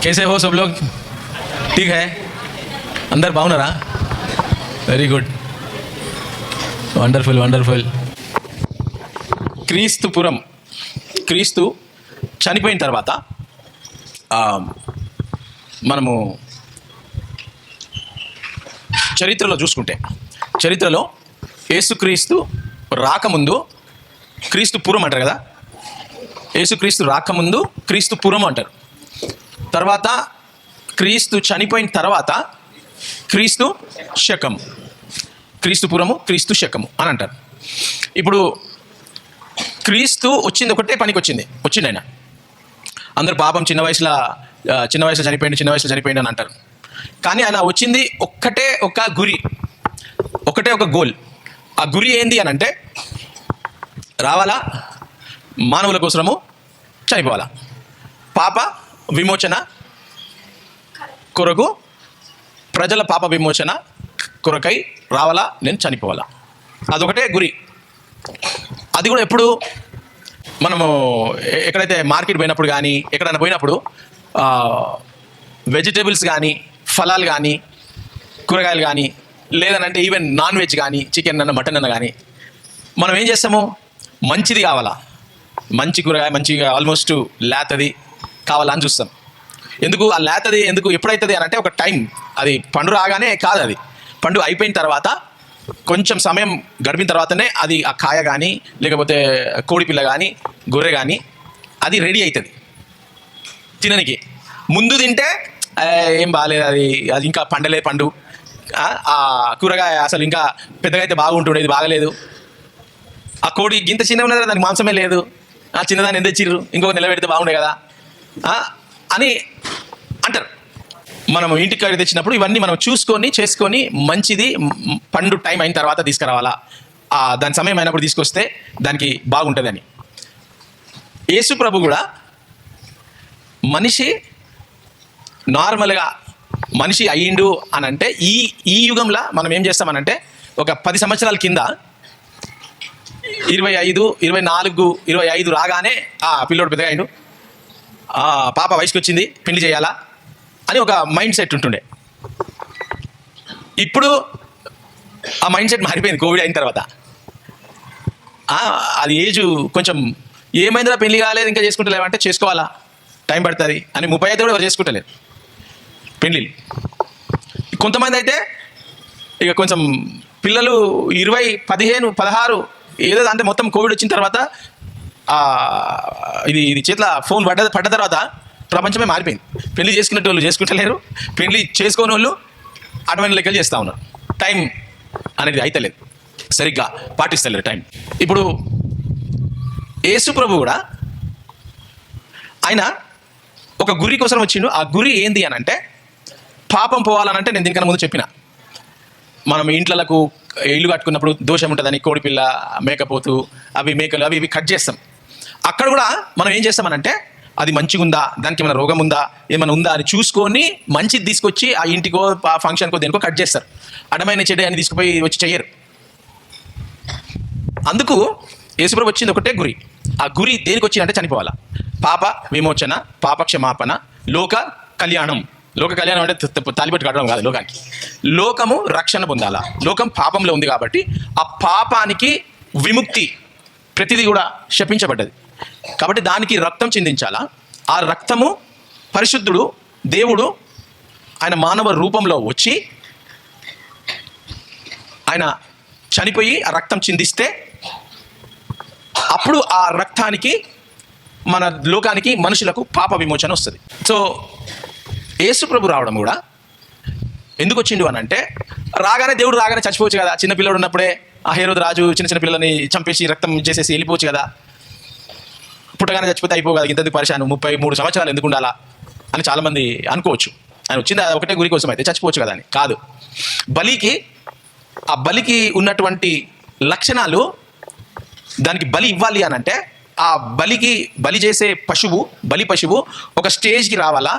कैसे हो सब लोग? ठीक है, अंदर బాగున్నారా? Very good, wonderful wonderful. క్రీస్తు చనిపోయిన తర్వాత మనము చరిత్రలో చూసుకుంటే, చరిత్రలో యేసుక్రీస్తు రాకముందు క్రీస్తు పూర్వం అంటారు కదా, యేసుక్రీస్తు రాకముందు క్రీస్తు పూర్వం అంటారు. తర్వాత క్రీస్తు చనిపోయిన తర్వాత క్రీస్తు శకము, క్రీస్తు పూర్వము క్రీస్తు శకము అని అంటారు. ఇప్పుడు క్రీస్తు వచ్చింది ఒకటే పనికి వచ్చింది ఆయన. అందరు పాపం చిన్న వయసులో చనిపోయింది అని అంటారు. కానీ ఆయన వచ్చింది ఒక గురి, ఒక గోల్. ఆ గురి ఏంది అని అంటే, రావాలా, మానవుల కోసము చనిపోవాలా, పాప విమోచన కొరకు, ప్రజల పాప విమోచన కొరకై రావాలా, నేను చనిపోవాలా. అదొకటే గురి. అది కూడా ఎప్పుడు మనము ఎక్కడైతే మార్కెట్ పోయినప్పుడు కానీ ఎక్కడైనా పోయినప్పుడు వెజిటేబుల్స్ కానీ, ఫలాలు కానీ, కూరగాయలు కానీ, లేదనంటే ఈవెన్ నాన్ వెజ్ కానీ, చికెన్ అన్న మటన్ అన్న కానీ, మనం ఏం చేస్తాము, మంచిది కావాలా, మంచి కూరగాయ, మంచిగా ఆల్మోస్ట్ లేతది కావాలా అని చూస్తాం. ఎందుకు ఆ లేతది ఎందుకు ఎప్పుడైతుంది అని అంటే, ఒక టైం, అది పండు రాగానే కాదు, అది పండు అయిపోయిన తర్వాత కొంచెం సమయం గడిపిన తర్వాతనే అది ఆ కాయ కానీ, లేకపోతే కోడిపిల్ల కానీ, గొర్రె కానీ అది రెడీ అవుతుంది తినడానికి. ముందు తింటే ఏం బాగాలేదు, అది ఇంకా పండలే పండు, ఆ కూరగాయ అసలు ఇంకా పెద్దగా అయితే బాగుంటుండే, ఇది బాగలేదు, ఆ కోడి గింత చిన్నగా ఉన్నది, దానికి మాంసమే లేదు, ఆ చిన్నదాన్ని ఎంత తెచ్చిర్రు, ఇంకొక నిలబెడితే బాగుండే కదా అని అంటారు. మనం ఇంటికి కాడికి తెచ్చినప్పుడు ఇవన్నీ మనం చూసుకొని చేసుకొని, మంచిది పండు టైం అయిన తర్వాత తీసుకురావాలా, దాని సమయం అయినప్పుడు తీసుకొస్తే దానికి బాగుంటుందని. యేసు ప్రభు కూడా మనిషి నార్మల్గా మనిషి అయ్యిండు అని అంటే, ఈ యుగంలో మనం ఏం చేస్తామనంటే, ఒక 10 సంవత్సరాల కింద 25, 24, 25 రాగానే పిల్లోడు పెద్దగా అయిండు, పాప వయసుకి వచ్చింది, పెళ్లి చేయాలా అని ఒక మైండ్ సెట్ ఉంటుండే. ఇప్పుడు ఆ మైండ్ సెట్ మారిపోయింది కోవిడ్ అయిన తర్వాత. అది ఏజ్ కొంచెం ఏమైందిరా, పెళ్లి కాలేదు ఇంకా చేసుకుంటలేమంటే, చేసుకోవాలా, టైం పడుతుంది అని 35 కూడా ఎవరు చేసుకుంటలేరు పెళ్ళిళ్ళు. కొంతమంది అయితే ఇక కొంచెం పిల్లలు 20, 15, 16 ఏదో అంటే, మొత్తం కోవిడ్ వచ్చిన తర్వాత ఇది చేతిలో ఫోన్ పడ్డ తర్వాత ప్రపంచమే మారిపోయింది. పెళ్లి చేసుకునే వాళ్ళు చేసుకుంటలేరు, పెళ్లి చేసుకోని వాళ్ళు అటువంటి లెక్కలు చేస్తూ ఉన్నారు. టైం అనేది అయితలేదు, సరిగ్గా పాటిస్తలేరు టైం. ఇప్పుడు యేసు ప్రభు కూడా ఆయన ఒక గురి కోసం వచ్చిండు. ఆ గురి ఏంది అని అంటే, పాపం పోవాలనంటే, నేను దీనికన్నా ముందు చెప్పిన, మనం ఇంట్లకు ఇల్లు కట్టుకున్నప్పుడు దోషం ఉంటుందని కోడిపిల్ల, మేకపోతు, మేకలు అవి ఇవి కట్ చేస్తాం. అక్కడ కూడా మనం ఏం చేస్తామనంటే, అది మంచిగా ఉందా, దానికి ఏమైనా రోగం ఉందా, ఏమైనా ఉందా అని చూసుకొని మంచిది తీసుకొచ్చి ఆ ఇంటికో ఫంక్షన్కో దేనికో కట్ చేస్తారు. అడమైన చెడు అని తీసుకుపోయి వచ్చి చెయ్యరు. అందుకు యేసుప్రభు వచ్చింది ఒకటే గురి. ఆ గురి దేనికి వచ్చిందంటే, చనిపోవాలా, పాప విమోచన, పాప క్షమాపణ, లోక కళ్యాణం. లోక కళ్యాణం అంటే తాలిబెట్టు కట్టడం కాదు, లోకానికి. లోకము రక్షణ పొందాలా. లోకం పాపంలో ఉంది కాబట్టి ఆ పాపానికి విముక్తి, ప్రతిదీ కూడా శపించబడ్డది కాబట్టి దానికి రక్తం చిందించాలా. ఆ రక్తము పరిశుద్ధుడు దేవుడు ఆయన మానవ రూపంలో వచ్చి ఆయన చనిపోయి ఆ రక్తం చిందిస్తే, అప్పుడు ఆ రక్తానికి మన లోకానికి, మనుషులకు పాప విమోచన వస్తుంది. సో యేసు ప్రభు రావడం కూడా ఎందుకు వచ్చిండు అని అంటే, దేవుడు రాగానే చచ్చిపోవచ్చు కదా. చిన్నపిల్లడు ఉన్నప్పుడే ఆ హేరోదు రాజు చిన్న పిల్లల్ని చంపేసి రక్తం చేసేసి వెళ్ళిపోవచ్చు కదా, పుట్టగానే చచ్చిపోతే అయిపో కదా, ఇంతకు పరిశాను 33 సంవత్సరాలు ఎందుకు ఉండాలా అని చాలామంది అనుకోవచ్చు. ఆయన వచ్చింది ఒకటే గురి కోసం, అయితే చచ్చిపోవచ్చు కదా అని కాదు. ఆ బలికి ఉన్నటువంటి లక్షణాలు, దానికి బలి ఇవ్వాలి అని అంటే, ఆ బలి చేసే బలి పశువు ఒక స్టేజ్కి రావాలా,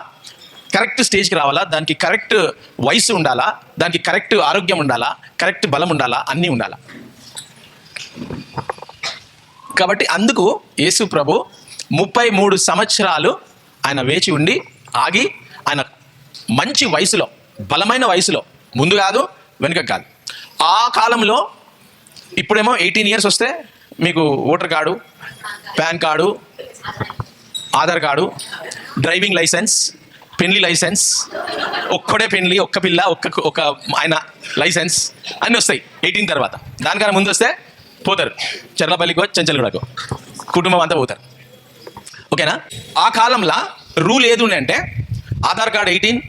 కరెక్ట్ స్టేజ్కి రావాలా, దానికి కరెక్ట్ వయసు ఉండాలా, దానికి కరెక్ట్ ఆరోగ్యం ఉండాలా, కరెక్ట్ బలం ఉండాలా, అన్నీ ఉండాలా. కాబట్టి అందుకు యేసు ప్రభు 33 సంవత్సరాలు ఆయన వేచి ఉండి ఆగి ఆయన మంచి వయసులో, బలమైన వయసులో, ముందు కాదు వెనుక కాదు. ఆ కాలంలో ఇప్పుడేమో 18 years వస్తే మీకు voter card, pan card, Aadhaar card, driving license, పెళ్లి లైసెన్స్, ఒక్కడే పెళ్లి, ఒక్క పిల్ల, ఒక ఆయన లైసెన్స్ అన్నీ వస్తాయి 18 తర్వాత. దానికన్నా ముందు వస్తే పోతారు, చెర్లపల్లికో చెంచల్గూడకో, కుటుంబం అంతా పోతారు. ఓకేనా? ఆ కాలంలో రూల్ ఏది ఉండే అంటే Aadhaar card 18,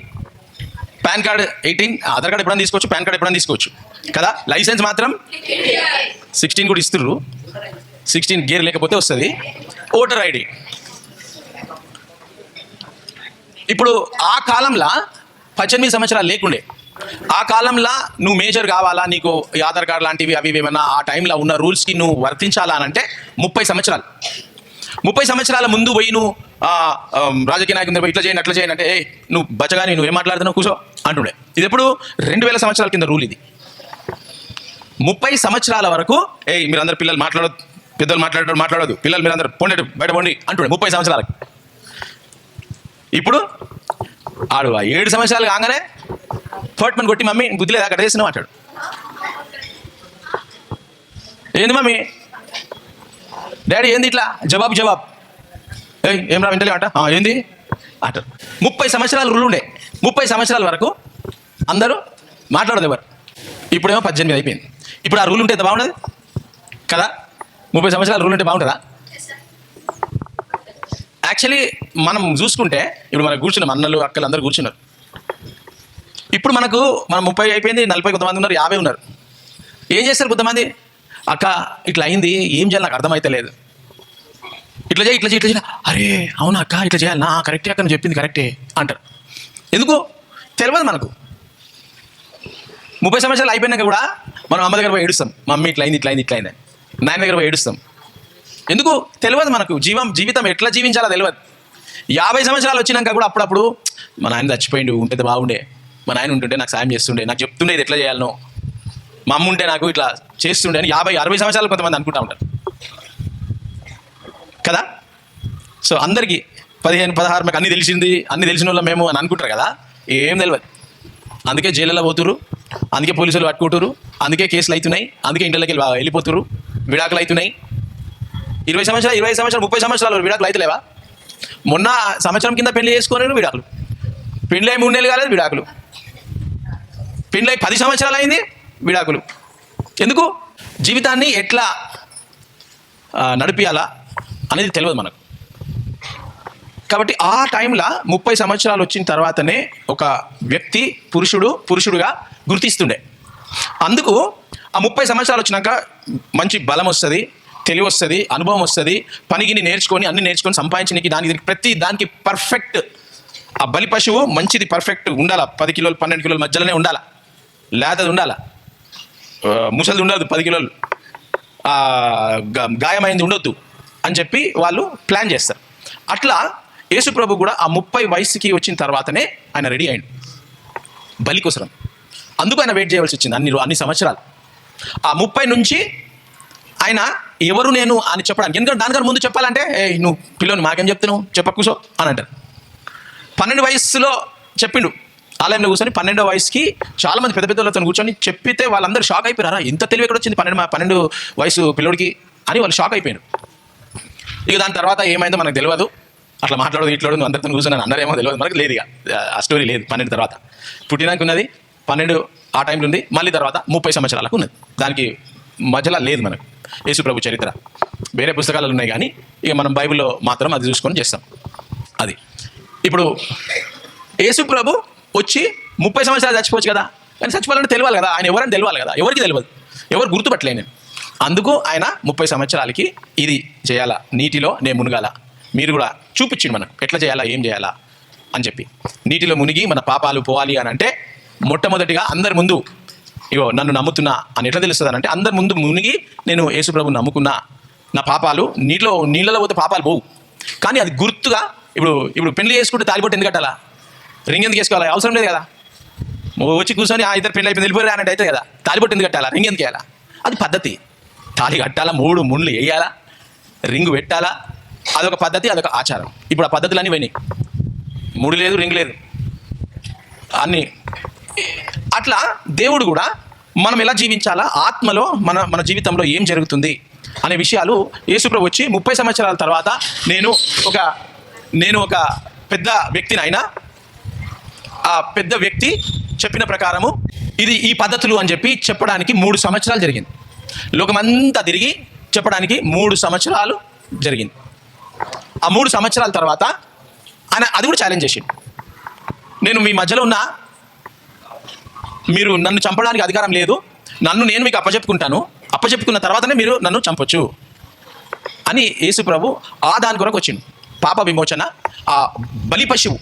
pan card 18. Aadhaar card ఎప్పుడైనా తీసుకోవచ్చు, పాన్ కార్డు ఎప్పుడైనా తీసుకోవచ్చు కదా. లైసెన్స్ మాత్రం 16 కూడా ఇస్తుర్రు. 16 గేర్ లేకపోతే వస్తుంది. Voter ID. ఇప్పుడు ఆ కాలంలో 18 సంవత్సరాలు లేకుండే. ఆ కాలంలో నువ్వు మేజర్ కావాలా, నీకు ఆధార్ కార్డు లాంటివి అవి ఏమన్నా ఆ టైంలో ఉన్న రూల్స్కి నువ్వు వర్తించాలా అని అంటే 30 సంవత్సరాలు. 30 సంవత్సరాల ముందు పోయి నువ్వు రాజకీయ నాయకులు ఇట్లా చేయండి అట్లా చేయండి అంటే, నువ్వు బచ్చగాని, నువ్వు ఏం మాట్లాడుతున్నావు కూర్చో అంటుండే. ఇది ఎప్పుడు 2000 సంవత్సరాల కింద రూల్ ఇది. 30 సంవత్సరాల వరకు మీరందరూ పిల్లలు మాట్లాడదు, పెద్దలు మాట్లాడదు, పిల్లలు మీరందరూ పొండి బయట పొండి అంటుండే 30 సంవత్సరాలకు. ఇప్పుడు ఆడు 7 సంవత్సరాలు కాగానే ఫోర్ట్మన్ కొట్టి, మమ్మీ బుద్ధి లేదు అక్కడ చేసిన మాట్లాడు. ఏంది మమ్మీ, డాడీ ఏంది ఇట్లా, జవాబు ఏం రా వింటలే అంట, ఏంది అంటారు. 30 సంవత్సరాలు రూల్ ఉండే. 30 సంవత్సరాల వరకు అందరూ మాట్లాడదు ఎవరు. ఇప్పుడేమో 18 అయిపోయింది. ఇప్పుడు ఆ రూల్ ఉంటే ఎంత బాగుండదు కదా. 30 సంవత్సరాల రూల్ ఉంటే బాగుంటుందా? యాక్చువల్లీ మనం చూసుకుంటే ఇప్పుడు మనకు కూర్చున్నాం, అన్నలు అక్కలు అందరూ కూర్చున్నారు. ఇప్పుడు మనం 30 అయిపోయింది, 40 కొంతమంది ఉన్నారు, 50 ఉన్నారు. ఏం చేస్తారు కొంతమంది, అక్క ఇట్లా అయింది, ఏం చేయాలి నాకు అర్థమైతే లేదు, ఇట్లా చేయి, అరే అవునా అక్క ఇట్లా చేయాలి, నా కరెక్టే అక్క, నువ్వు చెప్పింది కరెక్టే అంటారు. ఎందుకు తెలియదు మనకు. 30 సంవత్సరాలు అయిపోయినాక కూడా మనం అమ్మ దగ్గర పోయి ఏడుస్తాం, మమ్మీ ఇట్లా అయింది. నాయన దగ్గర పోయి ఏడుస్తాం. ఎందుకు తెలియదు మనకు. జీవితం ఎట్లా జీవించాలో తెలియదు. 50 సంవత్సరాలు వచ్చినాక కూడా అప్పుడప్పుడు మా నాయన చచ్చిపోయిండు, ఉంటే బాగుండే, మా నాయన ఉంటుంటే నాకు సాయం చేస్తుండే, నాకు చెప్తుండే ఇది ఎట్లా చేయాలనో, మా అమ్మ ఉంటే నాకు ఇట్లా చేస్తుండే అని 50-60 సంవత్సరాలు కొంతమంది అనుకుంటా ఉంటారు కదా. సో అందరికీ 15-16 మాకు అన్నీ తెలిసిన వాళ్ళం మేము అని అనుకుంటారు కదా. ఏం తెలియదు. అందుకే జైళ్ళలో పోతురు, అందుకే పోలీసులు పట్టుకుంటారు, అందుకే కేసులు అవుతున్నాయి, అందుకే ఇంటిలోకి వెళ్ళిపోతురు, విడాకులు అవుతున్నాయి. 20 సంవత్సరాలు 30 సంవత్సరాలు విడాకులు అవుతలేవా? మొన్న సంవత్సరం కింద పెళ్లి చేసుకుని విడాకులు, పెళ్ళి 3 నెలలు కాలేదు విడాకులు, పెళ్ళి 10 సంవత్సరాలు అయింది విడాకులు. ఎందుకు? జీవితాన్ని ఎట్లా నడిపియాలా అనేది తెలియదు మనకు. కాబట్టి ఆ టైంలో 30 సంవత్సరాలు వచ్చిన తర్వాతనే ఒక వ్యక్తి పురుషుడుగా గుర్తిస్తుండే. అందుకు ఆ 30 సంవత్సరాలు వచ్చినాక మంచి బలం వస్తుంది, తెలివి వస్తుంది, అనుభవం వస్తుంది, పనికిని అన్ని నేర్చుకొని సంపాదించడానికి ప్రతి దానికి పర్ఫెక్ట్. ఆ బలి పశువు మంచిది, పర్ఫెక్ట్ ఉండాలా, 10 కిలోలు 12 కిలోల మధ్యలోనే ఉండాలా, లేతది ఉండాలా, ముసలిది ఉండదు, 10 కిలోలు గాయమైంది ఉండొద్దు అని చెప్పి వాళ్ళు ప్లాన్ చేస్తారు. అట్లా యేసు ప్రభు కూడా ఆ 30 వయసుకి వచ్చిన తర్వాతనే ఆయన రెడీ అయ్యాడు బలి కోసం. అందుకు ఆయన వెయిట్ చేయవలసి వచ్చింది అన్ని సంవత్సరాలు. ఆ 30 నుంచి ఆయన ఎవరు నేను అని చెప్పడానికి, ఎందుకంటే దానికన్నా ముందు చెప్పాలంటే నువ్వు పిల్లని మాకేం చెప్తున్నావు, చెప్ప కూర్చో అని అంటారు. 12 వయసులో చెప్పిండు, ఆలయంలో కూర్చొని 12వ వయసుకి చాలామంది పెద్ద పెద్దలతో కూర్చొని చెప్పితే వాళ్ళందరూ షాక్ అయిపోయారా, ఇంత తెలివి ఎక్కడ వచ్చింది 12 వయసు పిల్లోడికి అని వాళ్ళు షాక్ అయిపోయారు. ఇక దాని తర్వాత ఏమైందో మనకు తెలియదు. అట్లా మాట్లాడదు ఇట్లాడు అందరితో కూర్చొని అన్నారేమో తెలియదు మనకు. లేదు, ఇక ఆ స్టోరీ లేదు. 12 తర్వాత పుట్టినాక ఉన్నది, 12 ఆ టైంలో ఉంది, మళ్ళీ తర్వాత 30 సంవత్సరాలకు ఉన్నది. దానికి మధ్యలో లేదు మనకు యేసు ప్రభు చరిత్ర. వేరే పుస్తకాలు ఉన్నాయి కానీ ఇక మనం బైబిల్లో మాత్రం అది చూసుకొని చేస్తాం. అది ఇప్పుడు యేసు ప్రభు వచ్చి 30 సంవత్సరాలు చచ్చిపోవచ్చు కదా, కానీ చచ్చిపోవాలంటే తెలియాలి కదా, ఆయన ఎవరని తెలియాలి కదా. ఎవరికి తెలియదు, ఎవరు గుర్తుపట్టలే నేను. అందుకు ఆయన 30 సంవత్సరాలకి ఇది చేయాలా, నీటిలో నేను మునగాల, మీరు కూడా చూపించిండు మనకు ఎట్లా చేయాలా, ఏం చేయాలా అని చెప్పి. నీటిలో మునిగి మన పాపాలు పోవాలి అని అంటే మొట్టమొదటిగా అందరి ముందు ఇగో నన్ను నమ్ముతున్నా అని ఎట్లా తెలుస్తుంది అంటే, అందరి ముందు మునిగి నేను యేసు ప్రభుని నమ్ముకున్నా, నా పాపాలు నీళ్ళలో పోతే పాపాలు పోవు. కానీ అది గుర్తుగా ఇప్పుడు పెళ్లి చేసుకుంటే తాలిబొట్టు ఎందుకు కట్టాలా, రింగ్ ఎందుకు వేసుకోవాలి, అవసరం లేదు కదా. వచ్చి కూర్చొని ఆ ఇద్దరు పెళ్ళి అయిపోయింది వెళ్ళిపోయారు అన్నట్టు అయితే కదా. తాలిబొట్టు ఎందుకు కట్టాలా, రింగ్ ఎందుకు వేయాలా, అది పద్ధతి. తాళి కట్టాలా, 3 ముళ్ళు వేయాలా, రింగు పెట్టాలా, అదొక పద్ధతి, అదొక ఆచారం. ఇప్పుడు ఆ పద్ధతులన్నీ పోయినాయి. 3 లేదు, రింగ్ లేదు, అన్ని. అట్లా దేవుడు కూడా మనం ఎలా జీవించాలా, ఆత్మలో మన జీవితంలో ఏం జరుగుతుంది అనే విషయాలు యేసుప్రభు వచ్చి 30 సంవత్సరాల తర్వాత నేను ఒక పెద్ద వ్యక్తిని అయినా ఆ పెద్ద వ్యక్తి చెప్పిన ప్రకారము ఇది ఈ పద్ధతులు అని చెప్పి చెప్పడానికి 3 సంవత్సరాలు జరిగింది. లోకమంతా తిరిగి చెప్పడానికి 3 సంవత్సరాలు జరిగింది. ఆ 3 సంవత్సరాల తర్వాత ఆయన అది కూడా ఛాలెంజ్ చేసిండు. నేను మీ మధ్యలో ఉన్నా, మీరు నన్ను చంపడానికి అధికారం లేదు, నేను మీకు అప్పచెప్పుకున్న తర్వాతనే మీరు నన్ను చంపొచ్చు అని యేసు ప్రభు దాని కొరకు వచ్చిండు. పాప విమోచన, ఆ బలి పశువు,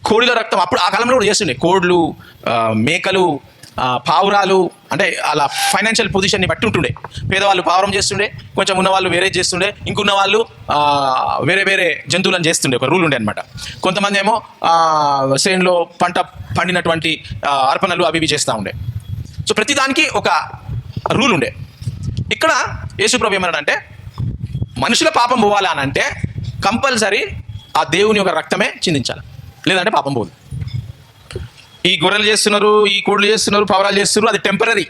కోడిల రక్తం. అప్పుడు ఆ కాలంలో కూడా చేస్తుండే, కోడ్లు, మేకలు, పావురాలు. అంటే అలా ఫైనాన్షియల్ పొజిషన్ని బట్టి ఉంటుండే. పేదవాళ్ళు పావురం చేస్తుండే, కొంచెం ఉన్నవాళ్ళు వేరే చేస్తుండే, ఇంకున్న వాళ్ళు వేరే వేరే జంతువులను చేస్తుండే. ఒక రూల్ ఉండే అనమాట. కొంతమంది ఏమో శ్రేణిలో పంట పండినటువంటి అర్పణలు అవి చేస్తూ ఉండే. సో ప్రతిదానికి ఒక రూల్ ఉండే. ఇక్కడ యేసుప్రభు ఏమన్నాడంటే, మనుషుల పాపం పోవాలి అని అంటే కంపల్సరీ ఆ దేవుని యొక్క రక్తమే చిందించాలి, లేదంటే పాపం పోదు. ఈ గొర్రెలు చేస్తున్నారు, ఈ కోళ్ళు చేస్తున్నారు, పావురాలు చేస్తున్నారు, అది టెంపరీ,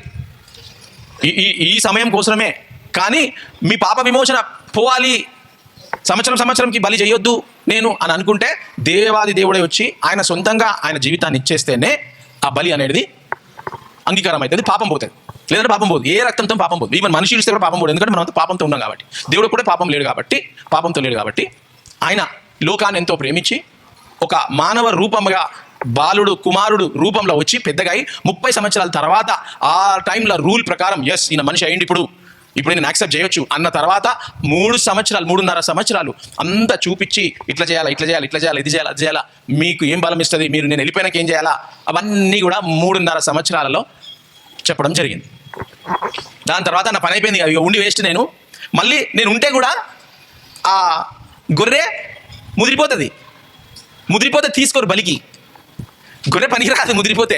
ఈ సమయం కోసమే. కానీ మీ పాప విమోచన పోవాలి, సంవత్సరంకి బలి చేయొద్దు నేను అని అనుకుంటే, దేవాది దేవుడే వచ్చి ఆయన సొంతంగా ఆయన జీవితాన్ని ఇచ్చేస్తేనే ఆ బలి అనేది అంగీకారం అవుతుంది, పాపం పోతుంది. లేదంటే పాపం పోదు. ఏ రక్తంతో పాపం పోదు. ఈవెన్ మనిషి ఇస్తే కూడా పాపం పోదు. ఎందుకంటే మనం పాపంతో ఉన్నాం కాబట్టి. దేవుడు కూడా పాపంతో లేడు కాబట్టి ఆయన లోకాన్ని ఎంతో ప్రేమించి ఒక మానవ రూపంగా బాలుడు కుమారుడు రూపంలో వచ్చి పెద్దగా 30 సంవత్సరాల తర్వాత ఆ టైంలో రూల్ ప్రకారం ఈయన మనిషి అయ్యింది, ఇప్పుడు నేను యాక్సెప్ట్ చేయొచ్చు అన్న తర్వాత 3.5 సంవత్సరాలు అంతా చూపించి ఇట్లా చేయాలా, ఇది చేయాలా, మీకు ఏం బలం ఇస్తుంది, మీరు నేను వెళ్ళిపోయినాక ఏం చేయాలా, అవన్నీ కూడా 3.5 సంవత్సరాలలో చెప్పడం జరిగింది. దాని తర్వాత నా పని అయిపోయింది, ఇక ఉండి వేస్ట్. మళ్ళీ నేను ఉంటే కూడా ఆ గొర్రె ముదిరిపోతే తీసుకోరు బలికి. గొర్రె పనికి రాదు ముదిరిపోతే.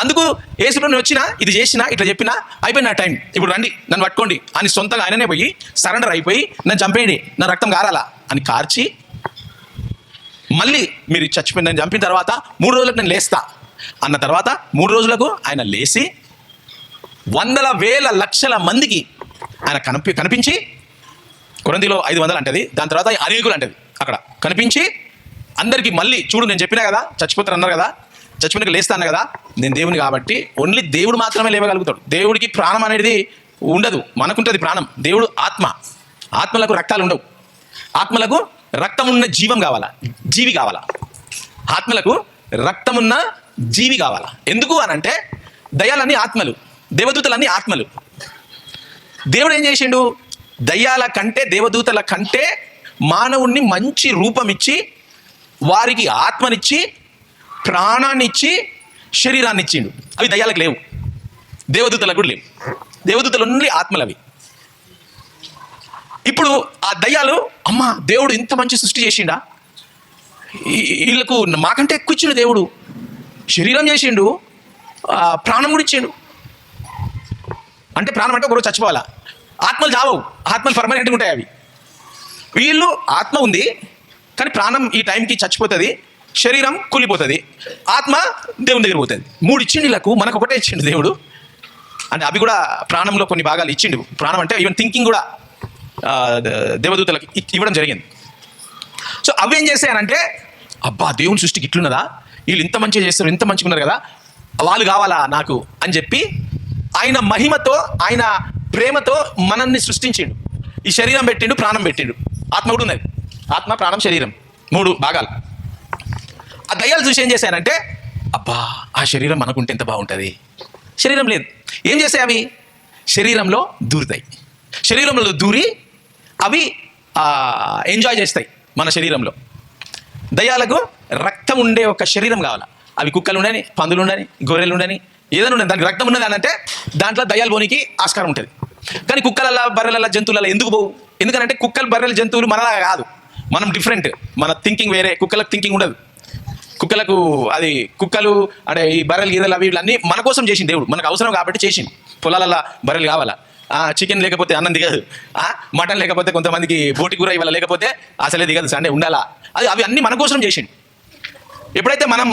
అందుకు యేసుప్రభు వచ్చినా, ఇది చేసినా, ఇట్లా చెప్పినా అయిపోయింది నా టైం, ఇప్పుడు రండి నన్ను పట్టుకోండి అని సొంతంగా ఆయననే పోయి సరెండర్ అయిపోయి నన్ను చంపేయండి, నా రక్తం కారాలా అని కార్చి, మళ్ళీ మీరు చచ్చిపోయి నన్ను చంపిన తర్వాత 3 రోజులకు నేను లేస్తా అన్న తర్వాత 3 రోజులకు ఆయన లేచి 100,000 మందికి ఆయన కనిపించి, కొరంథీలో 500 అంటది, దాని తర్వాత అనేకులు అంటది, అక్కడ కనిపించి అందరికీ మళ్ళీ చూడు నేను చెప్పినా కదా, చచ్చిపోతారు అన్నారు కదా, చచ్చిపోయినాక లేస్తాను కదా, నేను దేవుని కాబట్టి ఓన్లీ దేవుడు మాత్రమే లేవగలుగుతాడు. దేవుడికి ప్రాణం అనేది ఉండదు, మనకుంటుంది ప్రాణం. దేవుడు ఆత్మలకు రక్తాలు ఉండవు. ఆత్మలకు రక్తమున్న జీవి కావాలా. ఆత్మలకు రక్తమున్న జీవి కావాలా. ఎందుకు అని అంటే దయ్యాలన్నీ ఆత్మలు, దేవదూతలన్నీ ఆత్మలు. దేవుడు ఏం చేసిండు, దయ్యాల కంటే దేవదూతల కంటే మానవుణ్ణి మంచి రూపం ఇచ్చి, వారికి ఆత్మనిచ్చి, ప్రాణాన్ని ఇచ్చి, శరీరాన్ని ఇచ్చిండు. అవి దయ్యాలకు లేవు, దేవదూతలకు కూడా లేవు. దేవదూతలు ఓన్లీ ఆత్మలు అవి. ఇప్పుడు ఆ దయ్యాలు, అమ్మా దేవుడు ఇంత మంచి సృష్టి చేసిండా, వీళ్ళకు మాకంటే ఎక్కువ ఇచ్చిండు దేవుడు, శరీరం చేసిండు, ప్రాణం కూడా ఇచ్చిండు. అంటే ప్రాణం అంటే ఒకరోజు చచ్చిపోవాలా, ఆత్మలు చావవు, ఆత్మలు పర్మనెంట్గా ఉంటాయి అవి. వీళ్ళు ఆత్మ ఉంది కానీ ప్రాణం ఈ టైంకి చచ్చిపోతుంది, శరీరం కూలిపోతుంది, ఆత్మ దేవుని దగ్గర పోతుంది. 3 ఇచ్చిండు వీళ్ళకు, మనకు ఒకటే ఇచ్చిండు దేవుడు. అంటే అవి కూడా ప్రాణంలో కొన్ని భాగాలు ఇచ్చిండు. ప్రాణం అంటే ఈవెన్ థింకింగ్ కూడా దేవదూతలకు ఇవ్వడం జరిగింది. సో అవి ఏం చేస్తాయనంటే, అబ్బా దేవుని సృష్టికి ఇట్లున్నదా, వీళ్ళు ఇంత మంచిగా చేస్తారు, ఇంత మంచిగా ఉన్నారు కదా, వాళ్ళు కావాలా నాకు అని చెప్పి ఆయన మహిమతో, ఆయన ప్రేమతో మనల్ని సృష్టించిండు. ఈ శరీరం పెట్టిండు, ప్రాణం పెట్టిండు, ఆత్మ కూడా ఉన్నది. ఆత్మ, ప్రాణం, శరీరం 3 భాగాలు. ఆ దయ్యాలు చూసి ఏం చేశానంటే, అబ్బా ఆ శరీరం మనకుంటే ఎంత బాగుంటుంది. శరీరం లేదు, ఏం చేస్తాయి అవి, శరీరంలో దూరుతాయి. శరీరంలో దూరి అవి ఎంజాయ్ చేస్తాయి మన శరీరంలో. దయ్యాలకు రక్తం ఉండే ఒక శరీరం కావాలి. అవి కుక్కలు ఉండని, పందులు ఉండని, గొర్రెలు ఉండని, ఏదైనా ఉండని, దానికి రక్తం ఉన్నది అని అంటే దాంట్లో దయ్యాలు పోనీకి ఆస్కారం ఉంటుంది. కానీ కుక్కలలా, బర్రెల, జంతువులలో ఎందుకు పోవు? ఎందుకంటే కుక్కలు, బర్రెల, జంతువులు మనలా కాదు, మనం డిఫరెంట్, మన థింకింగ్ వేరే. కుక్కలకు థింకింగ్ ఉండదు. కుక్కలు అంటే ఈ బర్రెలు, గీదలు అవి ఇవన్నీ మన కోసం చేసింది దేవుడు, మనకు అవసరం కాబట్టి చేసింది. పొలాలలో బర్రెలు కావాలా, చికెన్ లేకపోతే అన్నం దిగదు, మటన్ లేకపోతే కొంతమందికి బోటి కూర ఇవాళ లేకపోతే అసలే దిగదు, సండే ఉండాలా. అవి అన్నీ మన కోసం చేసిండు. ఎప్పుడైతే మనం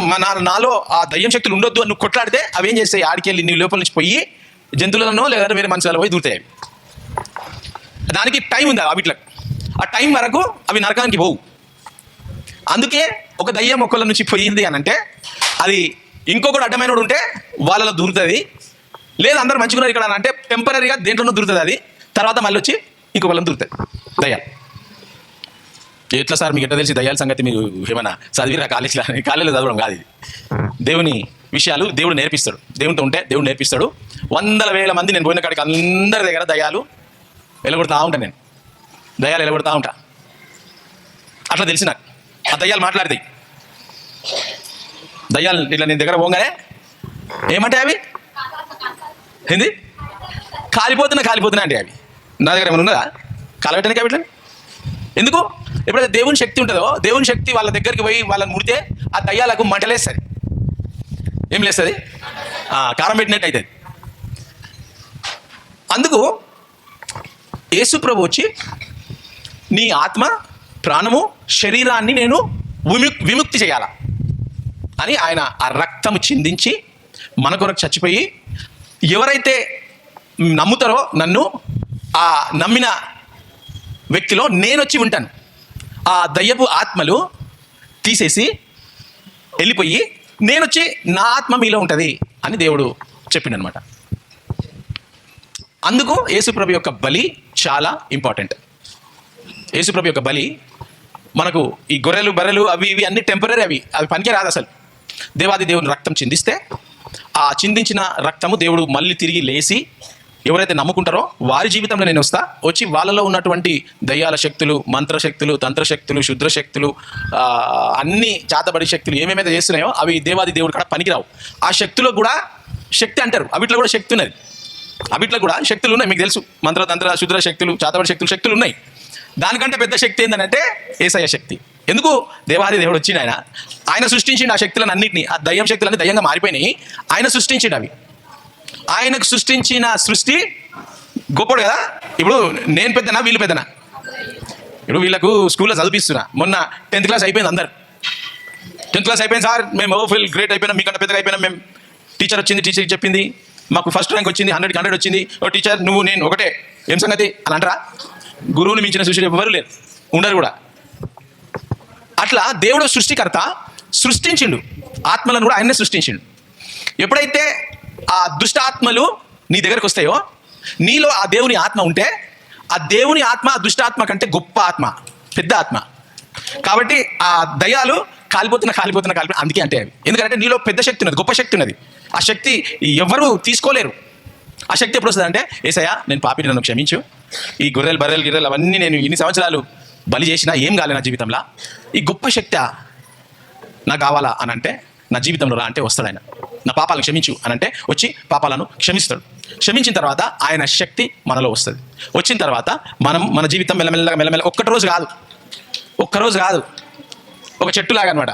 నాలో ఆ దయ్యం శక్తులు ఉండొద్దు అని నువ్వు కొట్లాడితే అవి ఏం చేస్తాయి, ఆడికెళ్ళి నీ లోపల నుంచి పోయి జంతువులను లేదా వేరే మనుషులలో పోయి దూరుతాయి. దానికి టైం ఉంది వీటికి. ఆ టైం వరకు అవి నరకానికి పోవు. అందుకే ఒక దయ్యం ఒకళ్ళ నుంచి పోయింది అని అంటే అది ఇంకొకటి అడ్డమైన ఉంటే వాళ్ళలో దూరుతుంది. లేదు అందరు మంచిగున్నారు ఇక్కడ అంటే టెంపరీగా దేంట్లోనూ దూరుతుంది అది, తర్వాత మళ్ళీ వచ్చి ఇంకొకళ్ళని దూరుతుంది దయ్యాలు. ఎట్లా సార్ మీకు ఎట్లా తెలిసి దయ్యాల సంగతి? మీరు ఏమైనా చదివిరా కాలేజీలో చదవడం కాదు ఇది. దేవుని విషయాలు దేవుడు నేర్పిస్తాడు. దేవునితో ఉంటే దేవుడు నేర్పిస్తాడు. 100,000 మంది నేను పోయిన కాడికి అందరి దగ్గర దయ్యాలు ఎలగొడతా ఉంటాను. నేను దయ్యాలు ఎలగొడతా ఉంటా. అట్లా తెలిసి నాకు ఆ దయ్యాలు మాట్లాడతాయి. దయ్యాలు ఇట్లా నేను దగ్గర పోగానే ఏమంటాయి అవి? ఏంది? కాలిపోతున్నా అంటే అవి నా దగ్గర ఏమైనా ఉన్నదా కాలబెట్టడానికి? అవి ఎందుకు? ఎప్పుడైతే దేవుని శక్తి ఉంటుందో, దేవుని శక్తి వాళ్ళ దగ్గరికి పోయి వాళ్ళని ముడితే ఆ దయ్యాలకు మంటలేస్తుంది. ఏం లేస్తుంది? కారం పెట్టినట్టు అవుతుంది. అందుకు యేసు ప్రభు వచ్చి నీ ఆత్మ, ప్రాణము, శరీరాన్ని నేను విముక్తి చేయాలా అని ఆయన ఆ రక్తము చిందించి మన కొరకు చచ్చిపోయి, ఎవరైతే నమ్ముతారో నన్ను, ఆ నమ్మిన వ్యక్తిలో నేను వచ్చి ఉంటాను. ఆ దయ్యపు ఆత్మలు తీసేసి వెళ్ళిపోయి నేను వచ్చి నా ఆత్మ మీలో ఉంటుంది అని దేవుడు చెప్పిండనమాట. అందుకు యేసుప్రభు యొక్క బలి చాలా ఇంపార్టెంట్. యేసుప్రభు యొక్క బలి మనకు ఈ గొర్రెలు బర్రెలు అవి ఇవి అన్ని టెంపరీ, అవి పనికే రాదు అసలు. దేవాది దేవుని రక్తం చిందిస్తే ఆ చిందించిన రక్తము దేవుడు మళ్ళీ తిరిగి లేచి ఎవరైతే నమ్ముకుంటారో వారి జీవితంలో నేను వచ్చి వాళ్ళలో ఉన్నటువంటి దయ్యాల శక్తులు, మంత్రశక్తులు, తంత్రశక్తులు, శుద్రశక్తులు, అన్ని చాతబడి శక్తులు ఏమేమైతే చేస్తున్నాయో అవి దేవాది దేవుడు కూడా పనికిరావు. ఆ శక్తులకు కూడా శక్తి అంటారు. అవిట్లో కూడా శక్తి ఉన్నది. అవిట్లో కూడా శక్తులు ఉన్నాయి. మీకు తెలుసు, మంత్ర తంత్ర శుద్ర శక్తులు, చాతబడి శక్తులు ఉన్నాయి. దానికంటే పెద్ద శక్తి ఏంటంటే యేసయ్య శక్తి. ఎందుకు? దేవాది దేవుడు వచ్చిండు. ఆయన సృష్టించిండు ఆ శక్తులను అన్నింటినీ. ఆ దయ్యం శక్తులన్నీ దయ్యంగా మారిపోయినాయి. ఆయన సృష్టించిండు అవి. ఆయనకు సృష్టించిన సృష్టి గొప్పడు కదా. ఇప్పుడు నేను పెద్దనా వీళ్ళు పెద్దనా? ఇప్పుడు వీళ్ళకు స్కూల్లో చదివిస్తున్నా. మొన్న 10th క్లాస్ అయిపోయింది. అందరు 10th క్లాస్ అయిపోయింది సార్, మేము ఫుల్ గ్రేట్ అయిపోయినాం, మీకంటే పెద్దగా అయిపోయినాం మేము. టీచర్ వచ్చింది, టీచర్ చెప్పింది, మాకు ఫస్ట్ ర్యాంక్ వచ్చింది, 100కి 100 వచ్చింది. ఓ టీచర్ నువ్వు నేను ఒకటే, ఏం సంగతి అని అంటారా? గురువుని మించిన శిష్యుడు ఎవరు లేరు, ఉండరు కూడా. అట్లా దేవుడు సృష్టికర్త సృష్టించిండు, ఆత్మలను కూడా ఆయన్నే సృష్టించిండు. ఎప్పుడైతే ఆ దుష్ట ఆత్మలు నీ దగ్గరకు వస్తాయో, నీలో ఆ దేవుని ఆత్మ ఉంటే, ఆ దేవుని ఆత్మ ఆ దుష్టాత్మ కంటే గొప్ప ఆత్మ, పెద్ద ఆత్మ. కాబట్టి ఆ దయ్యాలు కాలిపోతున్నా అందుకే అంటే అవి. ఎందుకంటే నీలో పెద్ద శక్తి ఉన్నది, గొప్ప శక్తి ఉన్నది. ఆ శక్తి ఎవరు తీసుకోలేరు. ఆ శక్తి ఎప్పుడు వస్తుంది అంటే, యేసయ్యా నేను పాపిని, నన్ను క్షమించు. ఈ గొర్రెలు బర్రెలు అవన్నీ నేను ఇన్ని సంవత్సరాలు బలి చేసినా ఏం కాలే నా జీవితంలో. ఈ గొప్ప శక్తి నాకు కావాలా అని అంటే, నా జీవితంలో రా అంటే వస్తాడు ఆయన. నా పాపాలను క్షమించు అని అంటే వచ్చి పాపాలను క్షమిస్తాడు. క్షమించిన తర్వాత ఆయన శక్తి మనలో వస్తుంది. వచ్చిన తర్వాత మన జీవితం మెల్లమెల్లగా ఒక్కరోజు కాదు ఒక చెట్టులాగా అనమాట.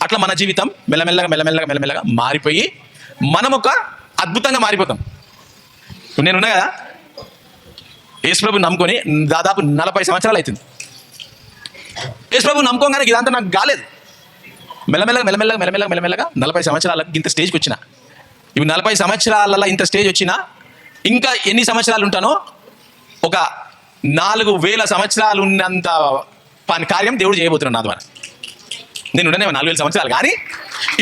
అట్లా మన జీవితం మెల్లమెల్లగా మారిపోయి మనం ఒక అద్భుతంగా మారిపోతాం. నేనున్నా కదా, యేసుప్రభుని నమ్ముకొని దాదాపు 40 సంవత్సరాలు అవుతుంది. యేసుప్రభుని నమ్ముకోగానే ఇదంతా నాకు కాలేదు. మెల్లమెల్లగా 40 సంవత్సరాలకు ఇంత స్టేజ్కి వచ్చిన. ఇవి 40 సంవత్సరాలలో ఇంత స్టేజ్ వచ్చినా ఇంకా ఎన్ని సంవత్సరాలు ఉంటానో, ఒక 4,000 సంవత్సరాలు ఉన్నంత కార్యం దేవుడు చేయబోతున్నాడు నా ద్వారా. నేను ఉండనే 4,000 సంవత్సరాలు, కానీ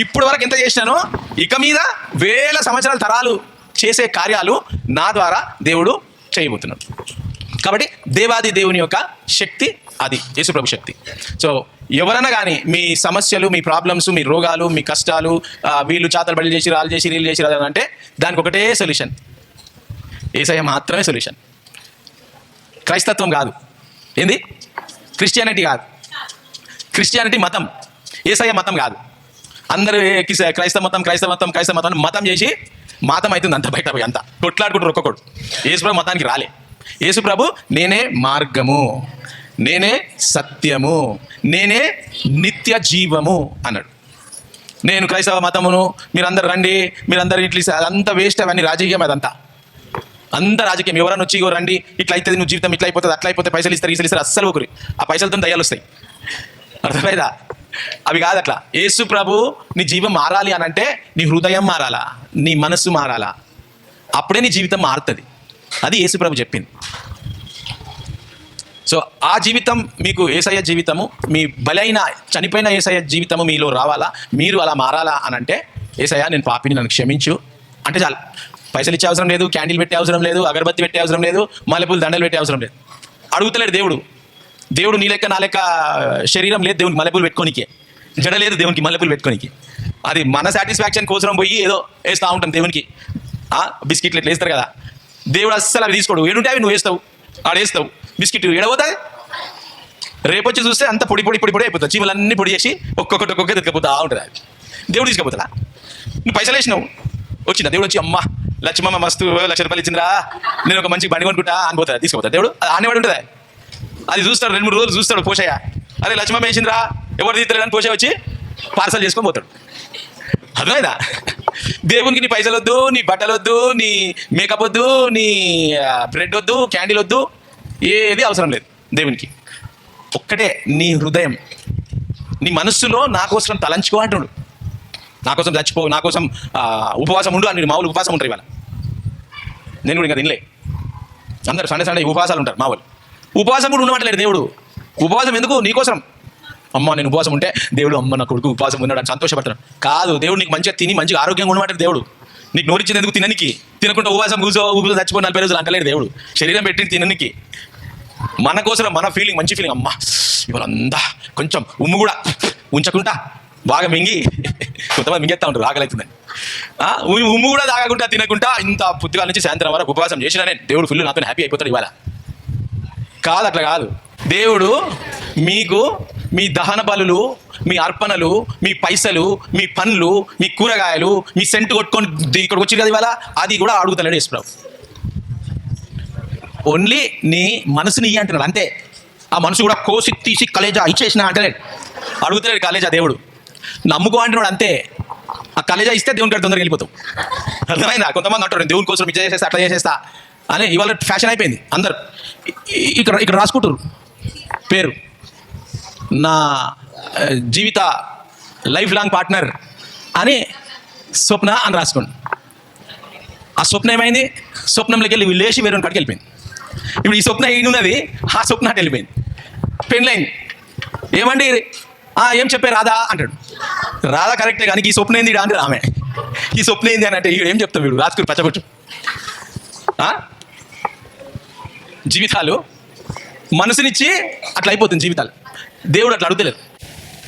ఇప్పుడు వరకు ఎంత చేసినానో ఇక మీద 1000 సంవత్సరాల తరాలు చేసే కార్యాలు నా ద్వారా దేవుడు చేయబోతున్నాడు. కాబట్టి దేవాది దేవుని యొక్క శక్తి అది, యేసుప్రభు శక్తి. సో ఎవరైనా కానీ మీ సమస్యలు, మీ ప్రాబ్లమ్స్, మీ రోగాలు, మీ కష్టాలు, వీళ్ళు చాతలు బడి చేసి రాళ్ళు చేసి రీళ్ళు చేసి అంటే దానికి ఒకటే సొల్యూషన్, యేసయ్య మాత్రమే సొల్యూషన్. క్రైస్తత్వం కాదు, ఏంది క్రిస్టియానిటీ కాదు, క్రిస్టియానిటీ మతం, యేసయ్య మతం కాదు. అందరూ క్రైస్తవ మతం మతం చేసి మాతం అవుతుంది అంత బయట పోయి అంతా కొట్లాడుకుంటారు ఒక్కొక్కడు. యేసుప్రభు మతానికి రాలే. యేసుప్రభు నేనే మార్గము, నేనే సత్యము, నేనే నిత్య జీవము అన్నాడు. నేను క్రైస్తవ మతమును, మీరందరూ రండి, మీరందరూ ఇట్లా, అదంతా వేస్ట్, అవన్నీ రాజకీయం, అదంతా అంత రాజకీయం. ఎవరన్నా వచ్చి రండి, ఇట్లా అవుతుంది, నువ్వు జీవితం ఇట్లా అయిపోతుంది, అట్లా అయిపోతే పైసలు ఇస్తారు, అస్సలు ఒకరి ఆ పైసలతో దయ్యాలు వస్తాయి. అర్థమైందా? అవి కాదు అట్లా. యేసు ప్రభు నీ జీవం మారాలి అని అంటే నీ హృదయం మారాలా, నీ మనస్సు మారాలా, అప్పుడే నీ జీవితం మారుతుంది. అది యేసు ప్రభు చెప్పింది. సో ఆ జీవితం మీకు యేసయ్య జీవితము, మీ బలైన చనిపోయిన యేసయ్య జీవితము మీలో రావాలా, మీరు అలా మారాలా అని అంటే, యేసయ్య నేను పాపిని, నన్ను క్షమించు అంటే చాలు. పైసలు ఇచ్చే అవసరం లేదు, క్యాండిల్ పెట్టే అవసరం లేదు, అగరబత్తి పెట్టే అవసరం లేదు, మల్లెపూలు దండలు పెట్టే అవసరం లేదు. అడుగుతలేడు దేవుడు. దేవుడు నీ లెక్క నా లెక్క శరీరం లేదు దేవునికి మల్లెపూలు పెట్టుకోనికే, జడ లేదు దేవునికి మల్లెపూలు పెట్టుకోనికి. అది మన సాటిస్ఫాక్షన్ కోసం పోయి ఏదో వేస్తూ ఉంటాం దేవునికి. బిస్కెట్లు ఎట్లా వేస్తారు కదా, దేవుడు అస్సలు అవి తీసుకోడు. ఏడుంటే అవి నువ్వు వేస్తావు, ఆడేస్తావు. బిస్కెట్ ఎడబోతాయి, రేపు వచ్చి చూస్తే అంత పొడి పొడి పొడి పొడి అయిపోతుంది. చీమలన్నీ పొడి చేసి ఒక్కొక్కటి ఎత్తుకపోతా ఉంటుంది. అది దేవుడు తీసుకుపోతాడా? నువ్వు పైసలు వేసినావు, వచ్చిన దేవుడు వచ్చి అమ్మ లక్ష్మమ్మ మస్తు 1,00,000 రూపాయలు ఇచ్చిందిరా, నేను ఒక మంచి బండి కొనుక్కుంటా అనిపోతా, తీసుకుపోతా దేవుడు. అది ఆనేవాడు ఉంటుంది. అది చూస్తాడు, 2-3 రోజులు చూస్తాడు పోషయ్య. అదే లక్ష్మమ్మ వేసిందిరా, ఎవరు తీస్తాడు అని పోషయ్య వచ్చి పార్సల్ చేసుకొని పోతాడు. అర్థమైందా? దేవునికి నీ పైసలు వద్దు, నీ బట్టలు వద్దు, నీ మేకప్ వద్దు, నీ బ్రెడ్ వద్దు, క్యాండిల్ వద్దు, ఏది అవసరం లేదు దేవునికి. ఒక్కటే నీ హృదయం, నీ మనస్సులో నా కోసం తలంచుకో అంటున్నాడు. నా కోసం చచ్చిపో, నా కోసం ఉపవాసం ఉండు అని. మామూలు ఉపవాసం ఉంటారు ఇవాళ, నేను కూడా ఇంకా తినలే. అందరు సండే ఉపవాసాలు ఉంటారు. మామూలు ఉపవాసం కూడా ఉండమంటలేడు దేవుడు. ఉపవాసం ఎందుకు? నీకోసం. అమ్మ నేను ఉపవాసం ఉంటే దేవుడు అమ్మ నా కొడుకు ఉపవాసం ఉన్నాడు అని సంతోషపడతాడు. కాదు, దేవుడు నీకు మంచిగా తిని మంచిగా ఆరోగ్యంగా ఉండమంటాడు దేవుడు. నీకు నోరిచ్చింది ఎందుకు? తిననికి. తినకుండా ఉపవాసం కూర్చో చచ్చిపో 40 రోజులు అంటలేడు దేవుడు. శరీరం పెట్టింది తిననికి. మన కోసం, మన ఫీలింగ్, మంచి ఫీలింగ్. అమ్మ ఇవాళంతా కొంచెం ఉమ్ము కూడా ఉంచకుండా బాగా మింగి, కొంతమంది మింగేస్తా ఉంటారు ఆకలితుందని. ఉమ్ము కూడా తాగకుండా తినకుండా ఇంత పొద్దుగాల నుంచి సాయంత్రం వరకు ఉపవాసం చేసినానే దేవుడు ఫుల్ నాతో హ్యాపీ అయిపోతాడు ఇవాళ. కాదు, అట్లా కాదు. దేవుడు మీకు మీ దహన బలులు, మీ అర్పణలు, మీ పైసలు, మీ పండ్లు, మీ కూరగాయలు, మీ సెంటు కొట్టుకొని ఇక్కడికి వచ్చి కదా ఇవాళ, అది కూడా అడుగుతలేడు యేసుప్రభు. ఓన్లీ నీ మనసుని ఇయ్యి అంటున్నాడు అంతే. ఆ మనసు కూడా కోసి తీసి కలేజా ఇచ్చేసిన అంటలేడు, అడుగుతలేడు కలేజా దేవుడు. నమ్ముకో అంటున్నాడు అంతే. ఆ కలేజా ఇస్తే దేవుని కాడ తొందరగా వెళ్ళిపోతాం. అర్థమైందా? కొంతమంది అంటారు దేవుని కోసం ఇట్లా చేసేస్తా అట్లా చేసేస్తా అని. ఇవాళ ఫ్యాషన్ అయిపోయింది. అందరు ఇక్కడ రాసుకుంటారు పేరు, నా జీవిత లైఫ్ లాంగ్ పార్ట్నర్ అని స్వప్న అని రాసుకోండి. ఆ స్వప్న ఏమైంది? స్వప్నంలోకి వెళ్ళి లేచి వేరే కాడికి వెళ్ళిపోయింది. ఇప్పుడు ఈ స్వప్న ఉన్నది, ఆ స్వప్న అటు వెళ్ళిపోయింది. పెళ్ళైంది. ఏమండి ఏం చెప్పే రాధా అంటాడు. రాధా కరెక్టే, కానీ ఈ స్వప్న ఏంది అంటే ఆమె ఈ స్వప్న ఏంది అని అంటే ఏం చెప్తాం? వీడు రాసుకుని పచ్చబొచ్చు. జీవితాలు మనసునిచ్చి అట్లా అయిపోతుంది జీవితాలు. దేవుడు అట్లా అడుగుతలేదు.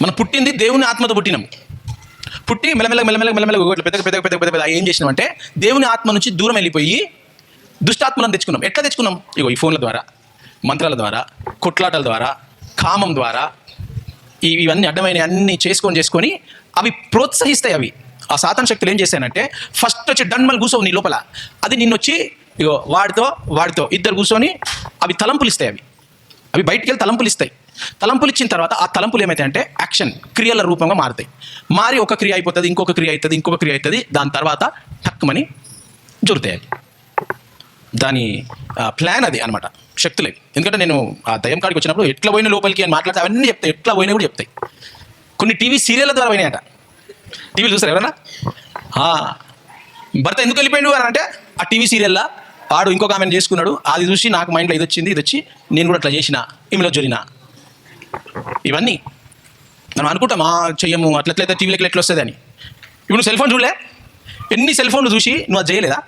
మనం పుట్టింది దేవుని ఆత్మతో పుట్టినాం. పుట్టి మెల్లమెల్ల పెద్ద ఏం చేసినాం అంటే దేవుని ఆత్మ నుంచి దూరం వెళ్ళిపోయి దుష్టాత్మలను తెచ్చుకున్నాం. ఎట్లా తెచ్చుకున్నాం? ఇగో ఈ ఫోన్ల ద్వారా, మంత్రాల ద్వారా, కొట్లాటల ద్వారా, కామం ద్వారా, ఇవన్నీ అడ్డమైన అన్నీ చేసుకొని అవి ప్రోత్సహిస్తాయి. అవి ఆ సాతాను శక్తులు ఏం చేశానంటే ఫస్ట్ వచ్చి డండ్మల్ కూర్చోవు నీ లోపల. అది నిన్ను వచ్చి ఇగో వాడితో ఇద్దరు కూర్చొని అవి తలంపులు ఇస్తాయి. అవి బయటికి వెళ్ళి తలంపులు ఇస్తాయి. తలంపులు ఇచ్చిన తర్వాత ఆ తలంపులు ఏమైతాయి అంటే యాక్షన్, క్రియల రూపంగా మారుతాయి. మారి ఒక క్రియ అయిపోతుంది, ఇంకొక క్రియ అవుతుంది, ఇంకొక క్రియ అవుతుంది. దాని తర్వాత టక్కుమని జరుగుతాయి. దాని ప్లాన్ అది అనమాట, శక్తులే. ఎందుకంటే నేను ఆ దయ్యం కాడికి వచ్చినప్పుడు ఎట్లా పోయిన లోపలికి అని మాట్లాడితే అవన్నీ చెప్తాయి, ఎట్లా పోయినా కూడా చెప్తాయి. కొన్ని టీవీ సీరియళ్ళ ద్వారా పోయినాయట. టీవీలు చూస్తారు ఎవరన్నా? భర్త ఎందుకు వెళ్ళిపోయాడు అని అంటే ఆ టీవీ సీరియల్లా వాడు ఇంకొక ఆమెను చేసుకున్నాడు, అది చూసి నాకు మైండ్లో ఇది వచ్చి నేను కూడా అట్లా చేసిన, ఈమెలో జరిగిన. ఇవన్నీ మనం అనుకుంటాం చెయ్యము, అట్లయితే టీవీలోకి ఎట్లా వస్తుంది అని. ఇప్పుడు నువ్వు సెల్ ఫోన్ చూడలే? ఎన్ని సెల్ ఫోన్లు చూసి నువ్వు అది చేయలేదా?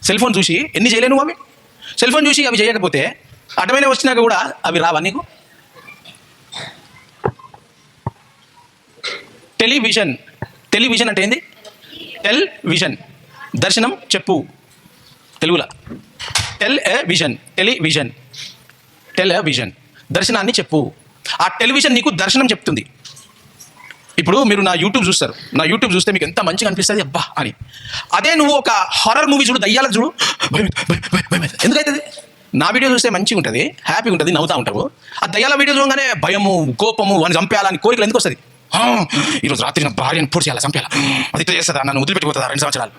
సెల్ ఫోన్ చూసి ఎన్ని చేయలేవు నువ్వు? అవి సెల్ ఫోన్ చూసి అవి చేయకపోతే అడ్డమైన వచ్చినాక కూడా అవి రావా నీకు? టెలివిజన్ అంటే ఏంది? టెలివిజన్ దర్శనం చెప్పు తెలుగులో. టెలివిజన్ దర్శనాన్ని చెప్పు. ఆ టెలివిజన్ నీకు దర్శనం చెప్తుంది. ఇప్పుడు మీరు నా యూట్యూబ్ చూస్తారు, నా యూట్యూబ్ చూస్తే మీకు ఎంత మంచిగా అనిపిస్తుంది అబ్బా అని. అదే నువ్వు ఒక హారర్ మూవీ చూడు, దయ్యాలకు చూడు, ఎందుకైతుంది? నా వీడియో చూస్తే మంచిగా ఉంటుంది, హ్యాపీగా ఉంటుంది, నవ్వుతూ ఉంటావు. ఆ దయ్యాల వీడియో చూడగానే భయము, కోపము, వాడిని చంపేయాలని కోరికలు ఎందుకు వస్తుంది? ఈరోజు రాత్రి నా భార్యను పూర్తి చేయాలి, చంపేయాలి, అది ఇట్లా చేస్తుందా, నన్ను వదిలిపెట్టిపోతుందా 2 సంవత్సరాలు.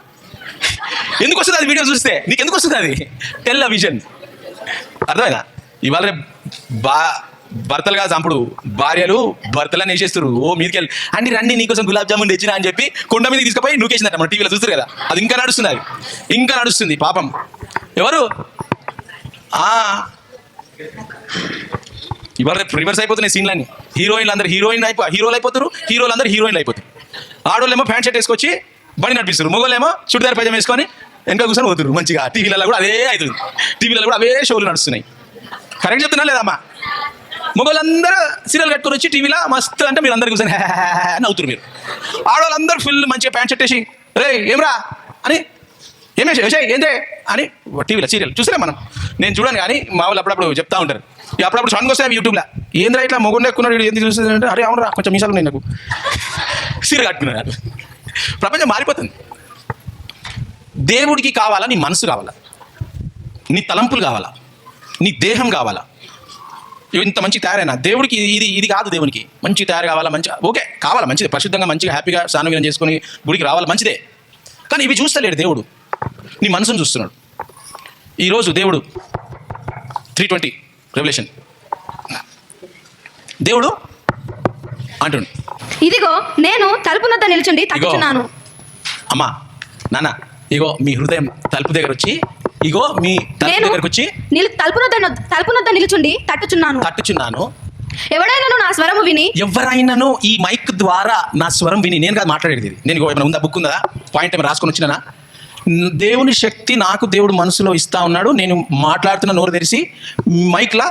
ఎందుకు వస్తుంది అది వీడియో చూస్తే? నీకు ఎందుకు వస్తుంది అది? టెలివిజన్. అర్థమైనా? ఇవాళ భర్తలుగా చంపుడు, భార్యలు భర్తలని వేసేస్తారు. ఓ మీదకెళ్ళి అండి రండి నీకోసం గులాబ్ జామున్ తెచ్చినా అని చెప్పి కొండ మీద తీసుకుపోయి నూకేసిందట. మన టీవీలో చూస్తారు కదా, అది ఇంకా నడుస్తుంది, అది ఇంకా నడుస్తుంది. పాపం ఎవరు ఇవాళ రివర్స్ అయిపోతున్నాయి సీన్లన్నీ. హీరోయిన్లు అందరూ హీరోలు అయిపోతారు, హీరోలు అందరూ హీరోయిన్లు అయిపోతారు. ఆడోళ్ళేమో ప్యాంట్ షర్ట్ వేసుకొచ్చి బండి నడిపిస్తారు, మొగోళ్ళేమో చుడిదార్ పైజామా వేసుకొని వెనక కూర్చొని పోతున్నారు మంచిగా. టీవీలలో కూడా అదే అవుతుంది, టీవీలలో కూడా అవే షోలు నడుస్తున్నాయి. కరెక్ట్ చెప్తున్నా లేదమ్మా? మొగోళ్ళందరూ సీరియల్ కట్టుకొని వచ్చి టీవీలో మస్తు అంటే మీరు అందరు కూర్చొని అని అవుతారు. మీరు ఆడవాళ్ళందరూ ఫుల్ మంచిగా ప్యాంట్ షర్ట్ వేసి రే ఏమ్రా అని ఏమేసి విషయ్ ఏందే అని టీవీలో సీరియల్ చూసినా మనం. నేను చూడను కానీ మా వాళ్ళు అప్పుడప్పుడు చెప్తా ఉంటారు. అప్పుడప్పుడు సడన్గా వస్తాయి యూట్యూబ్లో, ఏంద్రా ఇట్లా మొగుండ ఎక్కున్నాడు ఏంది చూస్తుంది అంటే అరే అవునరా కొంచెం మీసాలు ఉన్నాయి నాకు, సీరియల్ కట్టుకున్నాను. ప్రపంచం మారిపోతుంది. దేవుడికి కావాలా నీ మనసు కావాలా, నీ తలంపులు కావాలా, నీ దేహం కావాలా. ఇంత మంచి తయారైనా దేవుడికి ఇది కాదు. దేవునికి మంచి తయారు కావాలా, మంచి ఓకే కావాలా, మంచిది, పరిశుద్ధంగా మంచిగా హ్యాపీగా స్నానం చేసుకొని గుడికి రావాలా, మంచిదే. కానీ ఇవి చూస్తలేడు దేవుడు, నీ మనసును చూస్తున్నాడు. ఈరోజు దేవుడు 3:20 రెవల్యూషన్ దేవుడు అంటుండు, ఇదిగో నేను తలుపు వద్ద నిల్చుండి తట్టుచున్నాను. అమ్మా నాన్న ఇగో మీ హృదయం తలుపు దగ్గర వచ్చి, ఇగో మీ తలుపు దగ్గరకు వచ్చి తలుపు వద్ద నిల్చుండి తట్టుచున్నాను. ఎవరైనాను నా స్వరము విని, ఎవరైనాను ఈ మైక్ ద్వారా నా స్వరం విని, నేను కాదు మాట్లాడేది, నేను ఏమైనా ఉందా బుక్ ఉందా పాయింట్ ఏమైనా రాసుకొని వచ్చినా? దేవుని శక్తి నాకు దేవుడు మనసులో ఇస్తా ఉన్నాడు. నేను మాట్లాడుతున్న నోరు తెరిచి మైక్లా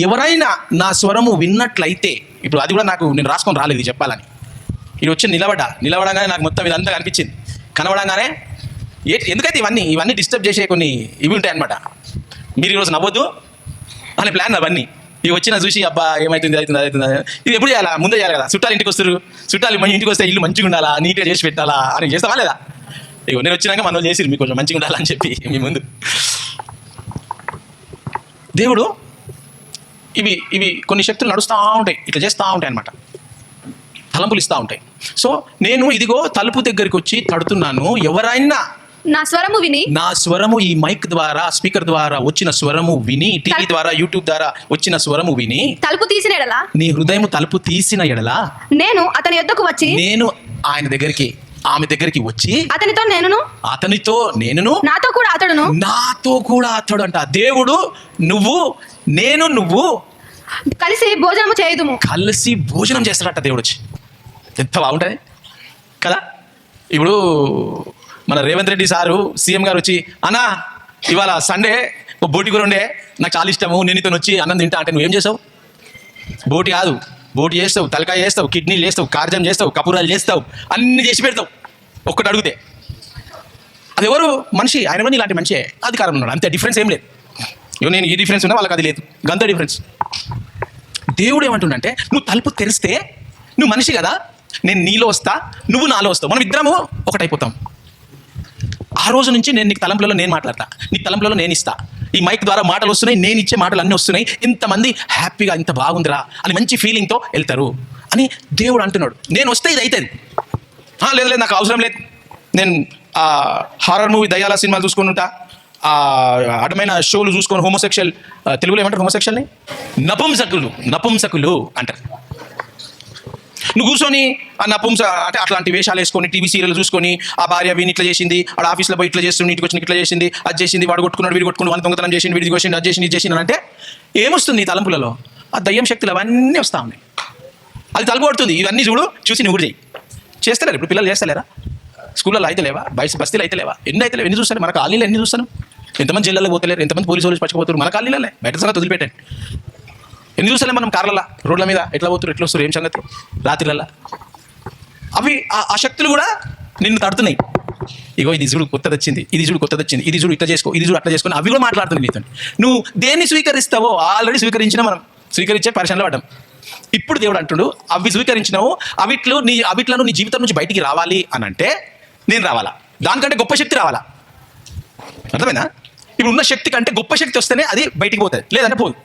ఎవరైనా నా స్వరము విన్నట్లయితే, ఇప్పుడు అది కూడా నాకు నేను రాసుకొని రాలేదు చెప్పాలని. ఇది వచ్చి నిలబడగానే నాకు మొత్తం ఇదంతా కనిపించింది. కనబడంగానే ఎందుకైతే ఇవన్నీ డిస్టర్బ్ చేసే కొన్ని ఇవి ఉంటాయి అనమాట. మీరు ఈరోజు నవ్వద్దు అనే ప్లాన్ అవన్నీ. ఇవి వచ్చినా చూసి అబ్బా ఏమవుతుంది అవుతుంది ఇది ఎప్పుడు చేయాలా, ముందే చేయాలి కదా. చుట్టాలు ఇంటికి వస్తారు, చుట్టాలు మన ఇంటికి వస్తే ఇల్లు మంచిగా ఉండాలా, నీట్గా చేసి పెట్టాలా అని చేస్తావా లేదా? ఇగో నేను వచ్చినాక మన వాళ్ళు చేసిరు మీకు కొంచెం మంచిగా ఉండాలని చెప్పి మీ ముందు. దేవుడు ఇవి కొన్ని శక్తులు నడుస్తూ ఉంటాయి, ఇట్లా చేస్తూ ఉంటాయి అనమాట, తలంపులు ఇస్తూ ఉంటాయి. సో నేను ఇదిగో తలుపు దగ్గరికి వచ్చి తడుతున్నాను, ఎవరైనా నా స్వరము ఈ మైక్ ద్వారా, స్పీకర్ ద్వారా వచ్చిన స్వరము విని, టీవీ ద్వారా, యూట్యూబ్ ద్వారా వచ్చిన స్వరము విని తలుపు తీసిన ఎడలా, నీ హృదయం తలుపు తీసిన ఎడలా, నేను అతని యొద్దకు వచ్చి, నేను ఆయన దగ్గరికి ఆమె దగ్గరికి వచ్చి, అతనితో నేనును నాతో కూడా అతడు అంట. దేవుడు నువ్వు కలిసి భోజనం చేస్తాడట దేవుడు వచ్చి. ఎంత బాగుంటుంది కదా. ఇప్పుడు మన రేవంత్ రెడ్డి సారు సీఎం గారు వచ్చి, అన్నా ఇవాళ సండే బోటి కూర ఉండే నాకు చాలా ఇష్టము, నేను ఇతను వచ్చి అన్నం తింటా అంటే నువ్వేం చేసావు? బోటి కాదు, బోటి చేస్తావు, తలకాయ చేస్తావు, కిడ్నీలు చేస్తావు, కార్జం చేస్తావు, కపూరాలు చేస్తావు, అన్ని చేసి పెడతావు. ఒక్కటి అడిగితే అది ఎవరు మనిషి, ఆయన కూడా ఇలాంటి మనిషే అధికారం ఉన్నాడు, అంతే. డిఫరెన్స్ ఏం లేదు. ఇవో నేను ఈ డిఫరెన్స్ ఉన్నా వాళ్ళకి అది లేదు, గంత డిఫరెన్స్. దేవుడు ఏమంటుండంటే, నువ్వు తలుపు తెరిస్తే, నువ్వు మనిషి కదా, నేను నీలో వస్తా, నువ్వు నాలో వస్తావు, మనం ఇద్దరము ఒకటైపోతాం. ఆ రోజు నుంచి నేను నీకు తలంపులలో నేను మాట్లాడతా, నీకు తలంపులలో నేను ఇస్తా. ఈ మైక్ ద్వారా మాటలు వస్తున్నాయి, నేను ఇచ్చే మాటలు అన్నీ వస్తున్నాయి. ఇంతమంది హ్యాపీగా ఇంత బాగుందిరా అని మంచి ఫీలింగ్తో వెళ్తారు అని దేవుడు అంటున్నాడు. నేను వస్తే ఇది అవుతుంది. లేదు నాకు అవసరం లేదు, నేను హారర్ మూవీ దయ్యాల సినిమాలు చూసుకొని ఉంటా, అడ్డమైన షోలు చూసుకొని, హోమోసెక్షువల్, తెలుగులో ఏమంటారు హోమోసెక్షువల్ని? నపుంసకులు అంటారు. నువ్వు కూర్చొని ఆ అంటే అట్లాంటి వేషాలు వేసుకొని టీవీ సీరియల్ చూసుకొని, ఆ భార్య వీని ఇట్లా చేసింది, ఆడ ఆఫీస్లో పోయి ఇట్లా చేస్తుంది, ఇంటికి వచ్చి ఇట్లా చేసింది, అది చేసింది, వాడు కొట్టుకున్నాడు, వీడు కొట్టుకుని వాళ్ళ దొంగతనం చేసింది, వీడికి వచ్చింది, అది చేసింది, ఇది చేసింది అంటే ఏమొస్తుంది ఈ తలంపులలో? ఆ దయ్యం శక్తులు అవన్నీ వస్తూ ఉన్నాయి. అది తలుపు కొడుతుంది. ఇవన్నీ చూసి నువ్వు కూడా చేస్తలేరు. ఇప్పుడు పిల్లలు చేస్తలేరా? స్కూళ్ళలో అయితే లేవా? బస్తీలు అయితే లేవా? ఎన్ని చూస్తారు? మన కాలనీలో ఎన్ని చూస్తాను? ఎంతమంది జిల్లాలో పోతలేరు, ఎంతమంది పోలీసు వాళ్ళు పచ్చిపోతారు మన కాలనీలే. బయట సంగతి వదిలిపెట్టండి. ఎన్ని చూస్తలే మనం కార్లలో, రోడ్ల మీద ఎట్లా పోతారు, ఎట్లా వస్తారు, ఏం సంగతి రాత్రిలల్లా. అవి ఆ శక్తులు కూడా నిన్ను తడుతున్నాయి. ఇగో ఇది చూడు కొత్తది వచ్చింది, ఇది చూడు ఇట్లా చేసుకో, ఇది చూడు అట్లా చేసుకొని, అవి కూడా మాట్లాడుతున్నాయి నీతో. నువ్వు దేన్ని స్వీకరిస్తావో ఆల్రెడీ స్వీకరించినా, మనం స్వీకరించే పరిశ్రమలో పడ్డాం. ఇప్పుడు దేవుడు అంటుడు, అవి స్వీకరించినావు, అవిట్లను నీ జీవితం నుంచి బయటికి రావాలి అని అంటే నేను రావాలా, దానికంటే గొప్ప శక్తి రావాలా. అర్థమైనా? ఇప్పుడు ఉన్న శక్తి కంటే గొప్ప శక్తి వస్తేనే అది బయటికి పోతుంది, లేదంటే పోదు.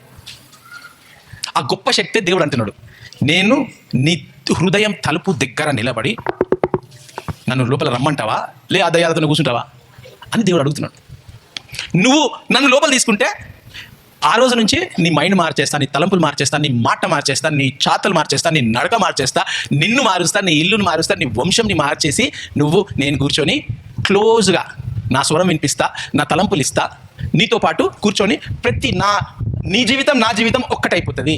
ఆ గొప్ప శక్తే దేవుడు అంటున్నాడు, నేను నీ హృదయం తలుపు దగ్గర నిలబడి నన్ను లోపల రమ్మంటావా, ఆ దయ్యాలతో కూర్చుంటావా అని దేవుడు అడుగుతున్నాడు. నువ్వు నన్ను లోపల తీసుకుంటే ఆ రోజు నుంచి నీ మైండ్ మార్చేస్తా, నీ తలంపులు మార్చేస్తా, నీ మాట మార్చేస్తా, నీ చాతలు మార్చేస్తా, నీ నడక మార్చేస్తా, నిన్ను మారుస్తా, నీ ఇల్లుని మారుస్తా, నీ వంశంని మార్చేసి నేను కూర్చొని క్లోజ్గా నా స్వరం వినిపిస్తా, నా తలంపులు ఇస్తా, నీతో పాటు కూర్చొని నీ జీవితం నా జీవితం ఒక్కటైపోతుంది,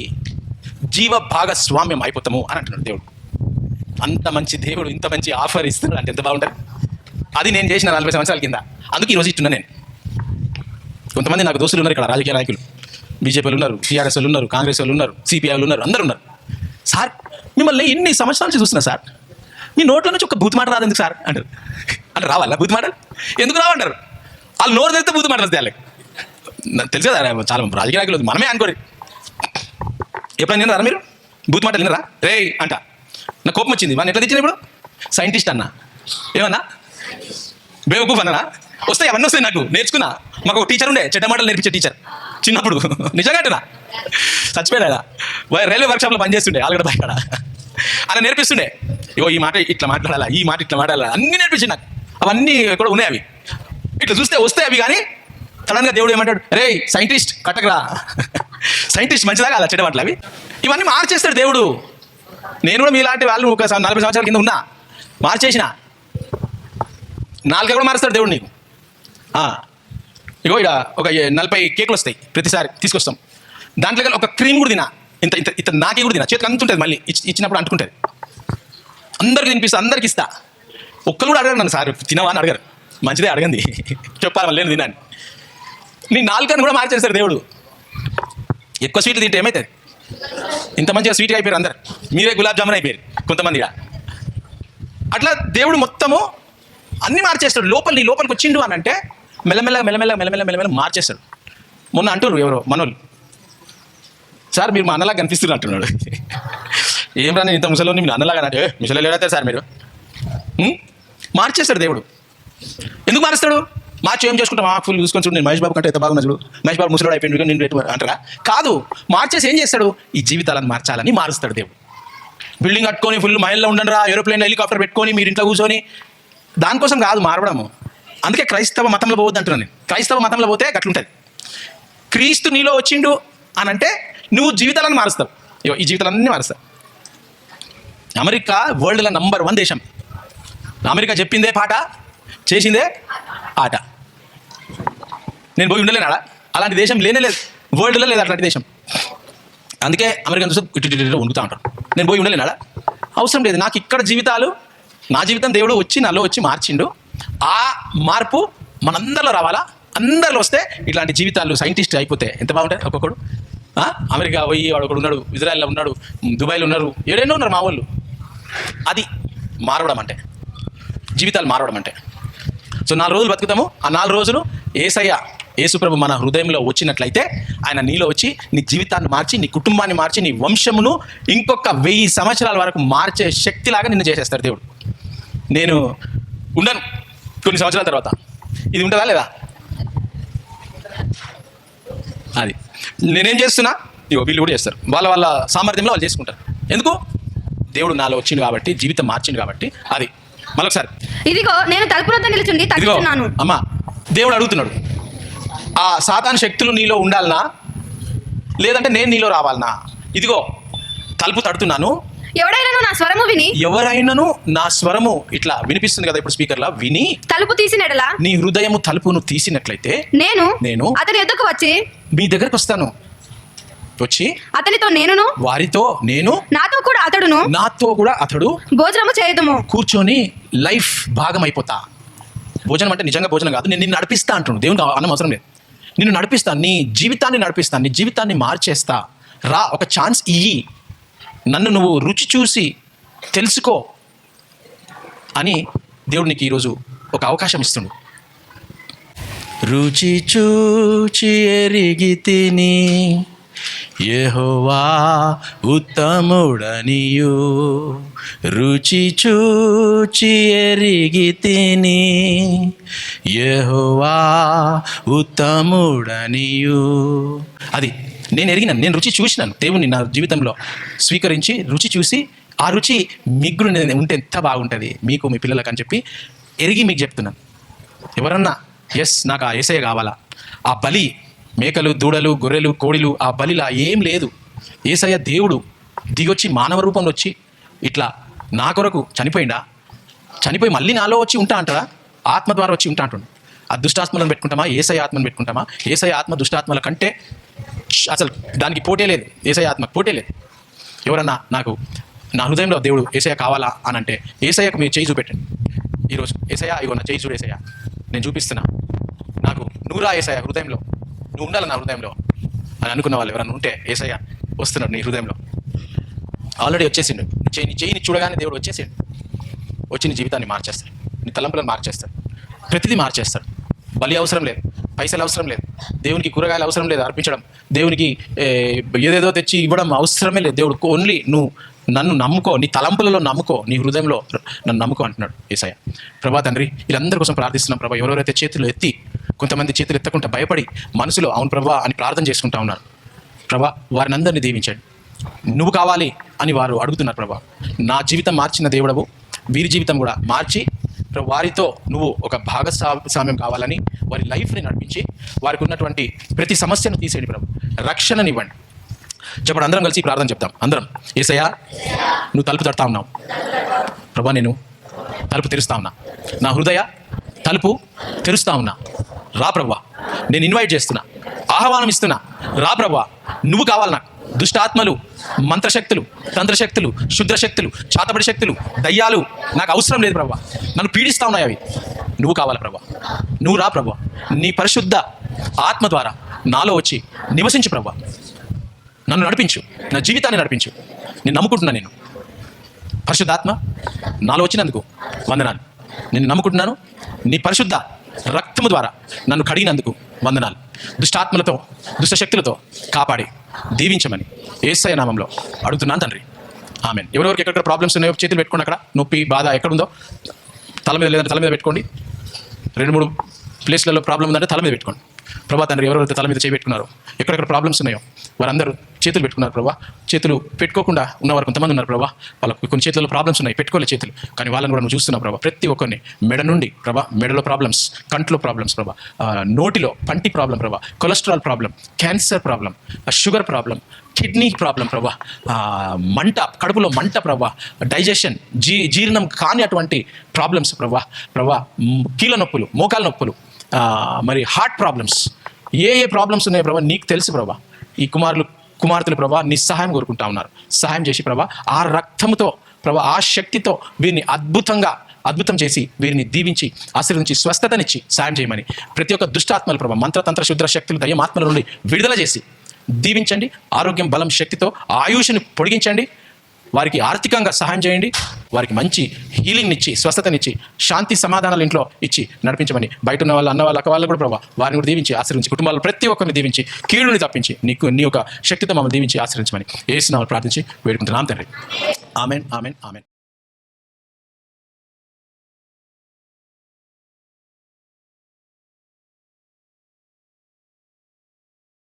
జీవ భాగస్వామ్యం అయిపోతాము అని అంటున్నాడు దేవుడు. అంత మంచి దేవుడు ఇంత మంచి ఆఫర్ ఇస్తున్నాడు అంటే ఎంత బాగుంటుంది. అది నేను చేసిన 40 సంవత్సరాల కింద. అందుకే ఈరోజు ఇస్తున్నా నేను. కొంతమంది నాకు దోస్తులు ఉన్నారు ఇక్కడ, రాజకీయ నాయకులు, బీజేపీలు ఉన్నారు, టీఆర్ఎస్ వాళ్ళు ఉన్నారు, కాంగ్రెస్ వాళ్ళు ఉన్నారు, సిపిఐలు ఉన్నారు, అందరూ ఉన్నారు. సార్ మిమ్మల్ని ఎన్ని సంవత్సరాల నుంచి చూస్తున్నా సార్, మీ నోట్లో నుంచి ఒక బూత్ మాట రాదు ఎందుకు సార్ అంటారు. అంటే రావాలా బూత్ మాటలు? ఎందుకు రావంటారు? వాళ్ళు నోరు తెస్తే బూత్ మాటలు వస్తాయి. నాకు తెలుసు కదా, చాలా రాజకీయ నాయకులు మనమే అనుకోరు. ఎప్పుడైనా విన్నారా మీరు బూత్ మాటలు? విన్నారా? రే అంట, నాకు కోపం వచ్చింది. మనం ఎట్లా తెచ్చిన ఇప్పుడు? సైంటిస్ట్ అన్నా, ఏమన్నా బేవకూఫ్ అన్నా, వస్తాయి అవన్నీ వస్తాయి. నాకు నేర్చుకున్నా. మాకు ఒక టీచర్ ఉండే, చెడ్డ మాటలు నేర్పించే టీచర్ చిన్నప్పుడు. నిజంగా అంటున్నా, చచ్చిపోయాడు. రైల్వే వర్క్షాప్లో పనిచేస్తుండే ఆల్గడ బాయ్ కాడ. అలా నేర్పిస్తుండే, ఇగో ఈ మాట ఇట్లా మాట్లాడాలా, ఈ మాట ఇట్లా మాట్లాడాలా, అన్నీ నేర్పించింది నాకు. అవన్నీ కూడా ఉన్నాయి. అవి ఇట్లా చూస్తే వస్తాయి అవి. కానీ సడన్గా దేవుడు ఏమంటాడు, రే సైంటిస్ట్ కట్టకరా, సైంటిస్ట్ మంచిదా కాదా చెడ్డ మాటలు అవి. ఇవన్నీ మార్చేస్తాడు దేవుడు. నేను కూడా మీలాంటి వాళ్ళు ఒక 40 సంవత్సరాల కింద ఉన్నా, మార్చేసిన. నాలుక కూడా మారుస్తాడు దేవుడు నీకు. ఇగో ఇక్కడ ఒక 40 కేకులు వస్తాయి ప్రతిసారి తీసుకొస్తాం. దాంట్లో ఒక క్రీమ్ కూడా తినా, ఇంత ఇంత ఇంత నాకే కూడా తినా, చేతికి అంతుంటుంది, మళ్ళీ ఇచ్చినప్పుడు అంటుకుంటుంది. అందరికి తినిపిస్తా, అందరికి ఇస్తా. ఒక్కరు కూడా అడగరు నన్ను, సార్ తినవా అని అడగరు. మంచిదే అడగండి, చెప్పాలి మళ్ళీ తినాను. నీ నాలుకని కూడా మార్చేస్తాడు దేవుడు. ఎక్కువ స్వీట్లు తింటే ఏమవుతుంది? ఇంత మంచిగా స్వీట్గా అయిపోయారు అందరు, మీరే గులాబ్ జామున్ అయిపోయారు కొంతమందిగా. అట్లా దేవుడు మొత్తము అన్నీ మార్చేస్తాడు. నీ లోపలికి వచ్చిండు అని అంటే మెల్లమెల్ల మార్చేస్తాడు. మొన్న అంటున్నారు ఎవరో మనోళ్ళు, సార్ మీరు మా అన్నలాగా కనిపిస్తున్నారు అంటున్నాడు. ఏం రా నేను ఇంత ముసలోని మీరు అన్నలాగా అంటే, ముసలో లేడతారు సార్ మీరు. మార్చేస్తాడు దేవుడు. ఎందుకు మారుస్తాడు? మార్చి ఏం చేసుకుంటాం, ఫుల్ చూసుకొని చూడు, నేను మహేష్ బాబు కంటే ఎంత బాగున్నా చూడు, మహేష్ బాబు ముసలోడు అయిపోయింది నేను రేటు అంటారా? కాదు, మార్చేసి ఏం చేస్తాడు? ఈ జీవితాలను మార్చాలని మారుస్తాడు దేవుడు. బిల్డింగ్ కట్టుకొని ఫుల్ మైల్లో ఉండండి రా, ఏరోప్లేన్ హెలికాప్టర్ పెట్టుకొని మీరు ఇంట్లో కూర్చొని, దానికోసం కాదు మారడము. అందుకే క్రైస్తవ మతంలో పోవద్దు అంటున్నాను నేను. క్రైస్తవ మతంలో పోతే అట్లుంటుంది. క్రీస్తు నీలో వచ్చిండు అని అంటే నువ్వు జీవితాలను మారుస్తావు. ఈ జీవితాలన్నీ మారుస్తావు. అమెరికా వరల్డ్లో నంబర్ 1 దేశం. అమెరికా చెప్పిందే పాట, చేసిందే ఆట. నేను పోయి ఉండలేనాడా? అలాంటి దేశం లేనేలేదు, వరల్డ్లో లేదు అట్లాంటి దేశం. అందుకే అమెరికన్ చూస్తే ఇటు వణుకుతూ ఉంటారు. నేను పోయి ఉండలేనాడా? అవసరం లేదు. నాకు ఇక్కడ జీవితాలు, నా జీవితం దేవుడు వచ్చి నాలో వచ్చి మార్చిండు. ఆ మార్పు మనందరిలో రావాలా. అందరిలో వస్తే ఇట్లాంటి జీవితాలు సైంటిస్ట్ అయిపోతే ఎంత బాగుంటుంది. ఒక్కొక్కడు అమెరికా పోయి వాడు ఒకడు ఉన్నాడు, ఇజ్రాయెల్లో ఉన్నాడు, దుబాయ్లో ఉన్నారు, ఏడైనా ఉన్నారు మా వాళ్ళు. అది మారవడం అంటే, జీవితాలు మారవడం అంటే. సో 4 రోజులు బతుకుతాము. ఆ 4 రోజులు యేసుప్రభు మన హృదయంలో వచ్చినట్లయితే ఆయన నీలో వచ్చి నీ జీవితాన్ని మార్చి, నీ కుటుంబాన్ని మార్చి, నీ వంశమును ఇంకొక 1000 సంవత్సరాల వరకు మార్చే శక్తిలాగా నిన్ను చేసేస్తాడు దేవుడు. నేను ఉండను కొన్ని సంవత్సరాల తర్వాత, ఇది ఉంటుందా లేదా? అది నేనేం చేస్తున్నా, ఇగో వీళ్ళు కూడా చేస్తారు. వాళ్ళ సామర్థ్యంలో వాళ్ళు చేసుకుంటారు. ఎందుకు? దేవుడు నాలో వచ్చింది కాబట్టి, జీవితం మార్చింది కాబట్టి. అది మరొకసారి, ఇదిగో నేను తలుపు వద్ద నిలుచుండి తట్టుచున్నాను. అమ్మా, దేవుడు అడుగుతున్నాడు, ఆ సాతాను శక్తులు నీలో ఉండాలనా, లేదంటే నేను నీలో రావాలనా? ఇదిగో తలుపు తడుతున్నాను, ఎవరైనాను నా స్వరము ఇట్లా వినిపిస్తుంది కదా ఇప్పుడు స్పీకర్లా, విని తలుపు తీసినట్లా నీ హృదయము తలుపును తీసినట్లయితే నేను అతని ఎదుకు వచ్చి మీ దగ్గరకు వస్తాను. వచ్చి అతనితో వారితో నేను నాతో కూడా అతడు భోజనము చేయదుము. కూర్చొని లైఫ్ భాగం అయిపోతా. భోజనం అంటే నిజంగా భోజనం కాదు, నేను నిన్ను నడిపిస్తా అంటున్నాను. దేవునికి అన్నం అవసరం లేదు. నిన్ను నడిపిస్తాను, నీ జీవితాన్ని నడిపిస్తాను, నీ జీవితాన్ని మార్చేస్తా. రా, ఒక ఛాన్స్ ఇయ్యి, నన్ను నువ్వు రుచి చూసి తెలుసుకో అని దేవుడు నీకు ఈరోజు ఒక అవకాశం ఇస్తుండు. రుచి చూచి ఎరిగి తిని యెహోవా ఉత్తముడనియు, రుచి చూచి ఎరిగి తిని యెహోవా ఉత్తముడనియు. అది నేను ఎరిగినాను, నేను రుచి చూసినాను. దేవుని నా జీవితంలో స్వీకరించి రుచి చూసి, ఆ రుచి మిగులు ఉంటే ఎంత బాగుంటుంది మీకు, మీ పిల్లలకు అని చెప్పి ఎరిగి మీకు చెప్తున్నాను. ఎవరన్నా నాకు ఆ యేసయ్య కావాలా, ఆ బలి మేకలు, దూడలు, గొర్రెలు, కోడిలు, ఆ బలిలా ఏం లేదు. యేసయ్య దేవుడు దిగొచ్చి మానవ రూపంలో వచ్చి ఇట్లా నా కొరకు చనిపోయిందా, చనిపోయి మళ్ళీ నాలో వచ్చి ఉంటా అంటారా? ఆత్మ ద్వారా వచ్చి ఉంటా అంటుండు. ఆ దుష్టాత్మలను పెట్టుకుంటామా, యేసయ్య ఆత్మను పెట్టుకుంటామా? యేసయ్య ఆత్మ దుష్టాత్మల కంటే అసలు దానికి పోటే లేదు, యేసయ్య ఆత్మకు పోటే లేదు. ఎవరన్నా నాకు నా హృదయంలో దేవుడు యేసయ్య కావాలా అని అంటే యేసయ్యకు మీరు చేయి చూపెట్టండి ఈరోజు. యేసయ్య ఇగో నా చేయి చూడు యేసయ్య, నేను చూపిస్తున్నా, నాకు నువ్వురా యేసయ్య హృదయంలో, నువ్వు ఉండాలి నా హృదయంలో అని అనుకున్న వాళ్ళు ఎవరన్నా ఉంటే యేసయ్య వస్తున్నాడు నీ హృదయంలో. ఆల్రెడీ వచ్చేసిండు. నీ చేయిని చూడగానే దేవుడు వచ్చేసిండు. వచ్చి నీ జీవితాన్ని మార్చేస్తాడు, నీ తలంపులను మార్చేస్తాడు, ప్రతిదీ మార్చేస్తాడు. బలి అవసరం లేదు, పైసలు అవసరం లేదు, దేవునికి కూరగాయలు అవసరం లేదు అర్పించడం, దేవునికి ఏదేదో తెచ్చి ఇవ్వడం అవసరమే లేదు. దేవుడు ఓన్లీ నువ్వు నన్ను నమ్ముకో, నీ తలంపులలో నమ్ముకో, నీ హృదయంలో నన్ను నమ్ముకో అంటున్నాడు యేసయ్య. ప్రభా తండ్రి, వీళ్ళందరి కోసం ప్రార్థిస్తున్నాం ప్రభా. ఎవరెవరైతే చేతులు ఎత్తి, కొంతమంది చేతులు ఎత్తకుండా భయపడి మనసులో అవును ప్రభా అని ప్రార్థన చేసుకుంటా ఉన్నారు ప్రభా, వారిని అందరినీ దీవించండి. నువ్వు కావాలి అని వారు అడుగుతున్నారు ప్రభా. నా జీవితం మార్చిన దేవుడవు, వీరి జీవితం కూడా మార్చి వారితో నువ్వు ఒక భాగస్వామ్యం కావాలని వారి లైఫ్ని నడిపించి వారికి ఉన్నటువంటి ప్రతి సమస్యను తీసేయండి ప్రభు, రక్షణనివ్వండి. చెప్పండి, అందరం కలిసి ప్రార్థన చెప్తాం. అందరం, యేసయ్యా నువ్వు తలుపు తడతా ఉన్నావు ప్రభా, నేను తలుపు తెరుస్తా ఉన్నా, నా హృదయ తలుపు తెరుస్తా ఉన్నా, రా ప్రభా, నేను ఇన్వైట్ చేస్తున్నా, ఆహ్వానం ఇస్తున్నా, రా ప్రభా, నువ్వు కావాలి నాకు. దుష్టాత్మలు, మంత్రశక్తులు, తంత్రశక్తులు, శుద్రశక్తులు, చాతబడి శక్తులు, దయ్యాలు నాకు అవసరం లేదు ప్రభా, నన్ను పీడిస్తా ఉన్నాయి అవి. నువ్వు కావాలి ప్రభా, నువ్వు రా ప్రభా, నీ పరిశుద్ధ ఆత్మ ద్వారా నాలో వచ్చి నివసించు ప్రభా, నన్ను నడిపించు, నా జీవితాన్ని నడిపించు. నేను నమ్ముకుంటున్నా, నేను పరిశుద్ధాత్మ నాలో వచ్చినందుకు వందనాలు. నేను నమ్ముకుంటున్నాను, నీ పరిశుద్ధ రక్తము ద్వారా నన్ను కడిగినందుకు వందనాలు. దుష్టాత్మలతో, దుష్టశక్తులతో కాపాడి దీవించమని యేసయ్య నామంలో అడుగుతున్నాను తండ్రి, ఆమేన్. ఎవరెవరికి ఎక్కడ ప్రాబ్లమ్స్ ఉన్నాయో చేతులు పెట్టుకోండి. అక్కడ నొప్పి, బాధ ఎక్కడుందో తల మీద, లేదంటే తల మీద పెట్టుకోండి. 2-3 ప్లేస్లలో ప్రాబ్లం ఉందంటే తల మీద పెట్టుకోండి. ప్రభా తండ్రి, ఎవరెవరైతే తల మీద చేపెట్టుకున్నారో, ఎక్కడెక్కడ ప్రాబ్లమ్స్ ఉన్నాయో వారందరూ చేతులు పెట్టుకున్నారు ప్రభా. చేతులు పెట్టుకోకుండా ఉన్నవారు కొంతమంది ఉన్నారు ప్రభా, వాళ్ళకు కొన్ని చేతుల్లో ప్రాబ్లమ్స్ ఉన్నాయి, పెట్టుకోలే చేతులు, కానీ వాళ్ళని కూడా నువ్వు చూస్తున్నావు ప్రభా. ప్రతి ఒక్కరిని మెడ నుండి ప్రభా, మెడలో ప్రాబ్లమ్స్, కంట్లో ప్రాబ్లమ్స్ ప్రభా, నోటిలో పంటి ప్రాబ్లం ప్రభా, cholesterol problem, cancer problem, sugar problem, kidney problem ప్రభా, మంట, కడుపులో మంట ప్రభా, డైజెషన్, జీర్ణం కాని అటువంటి ప్రాబ్లమ్స్ ప్రభా, కీళ్ళ నొప్పులు, మోకాల నొప్పులు, మరి హార్ట్ ప్రాబ్లమ్స్, ఏ ప్రాబ్లమ్స్ ఉన్నాయో ప్రభా నీకు తెలుసు ప్రభా. ఈ కుమార్తెలు ప్రభా నీ సహాయం కోరుకుంటా ఉన్నారు. సహాయం చేసి ప్రభా, ఆ రక్తంతో ప్రభా, ఆ శక్తితో వీరిని అద్భుతం చేసి వీరిని దీవించి ఆశీర్వదించి స్వస్థతనిచ్చి సాయం చేయమని ప్రతి ఒక్క దుష్టాత్మలు ప్రభా, మంత్రతంత్ర శుద్ర శక్తులు, దయ్యమాత్మల నుండి విడుదల చేసి దీవించండి. ఆరోగ్యం, బలం, శక్తితో ఆయుష్ని పొడిగించండి. వారికి ఆర్థికంగా సహాయం చేయండి. వారికి మంచి హీలింగ్ని ఇచ్చి, స్వస్థతనిచ్చి, శాంతి సమాధానాలు ఇంట్లో ఇచ్చి నడిపించమని బయట ఉన్న వాళ్ళు, అన్న వాళ్ళు, అక్క వాళ్ళు కూడా ప్రభావ వారిని కూడా దీవించి ఆశ్రయించి, కుటుంబాల్లో ప్రతి ఒక్కరిని దీవించి, కీడుని తప్పించి నీ యొక్క శక్తితో మమ్మల్ని దీవించి ఆశ్రయించమని యేసు నామములో ప్రార్థించి వేడుకుంటున్నాం తండ్రి. ఆమేన్, ఆమేన్, ఆమేన్.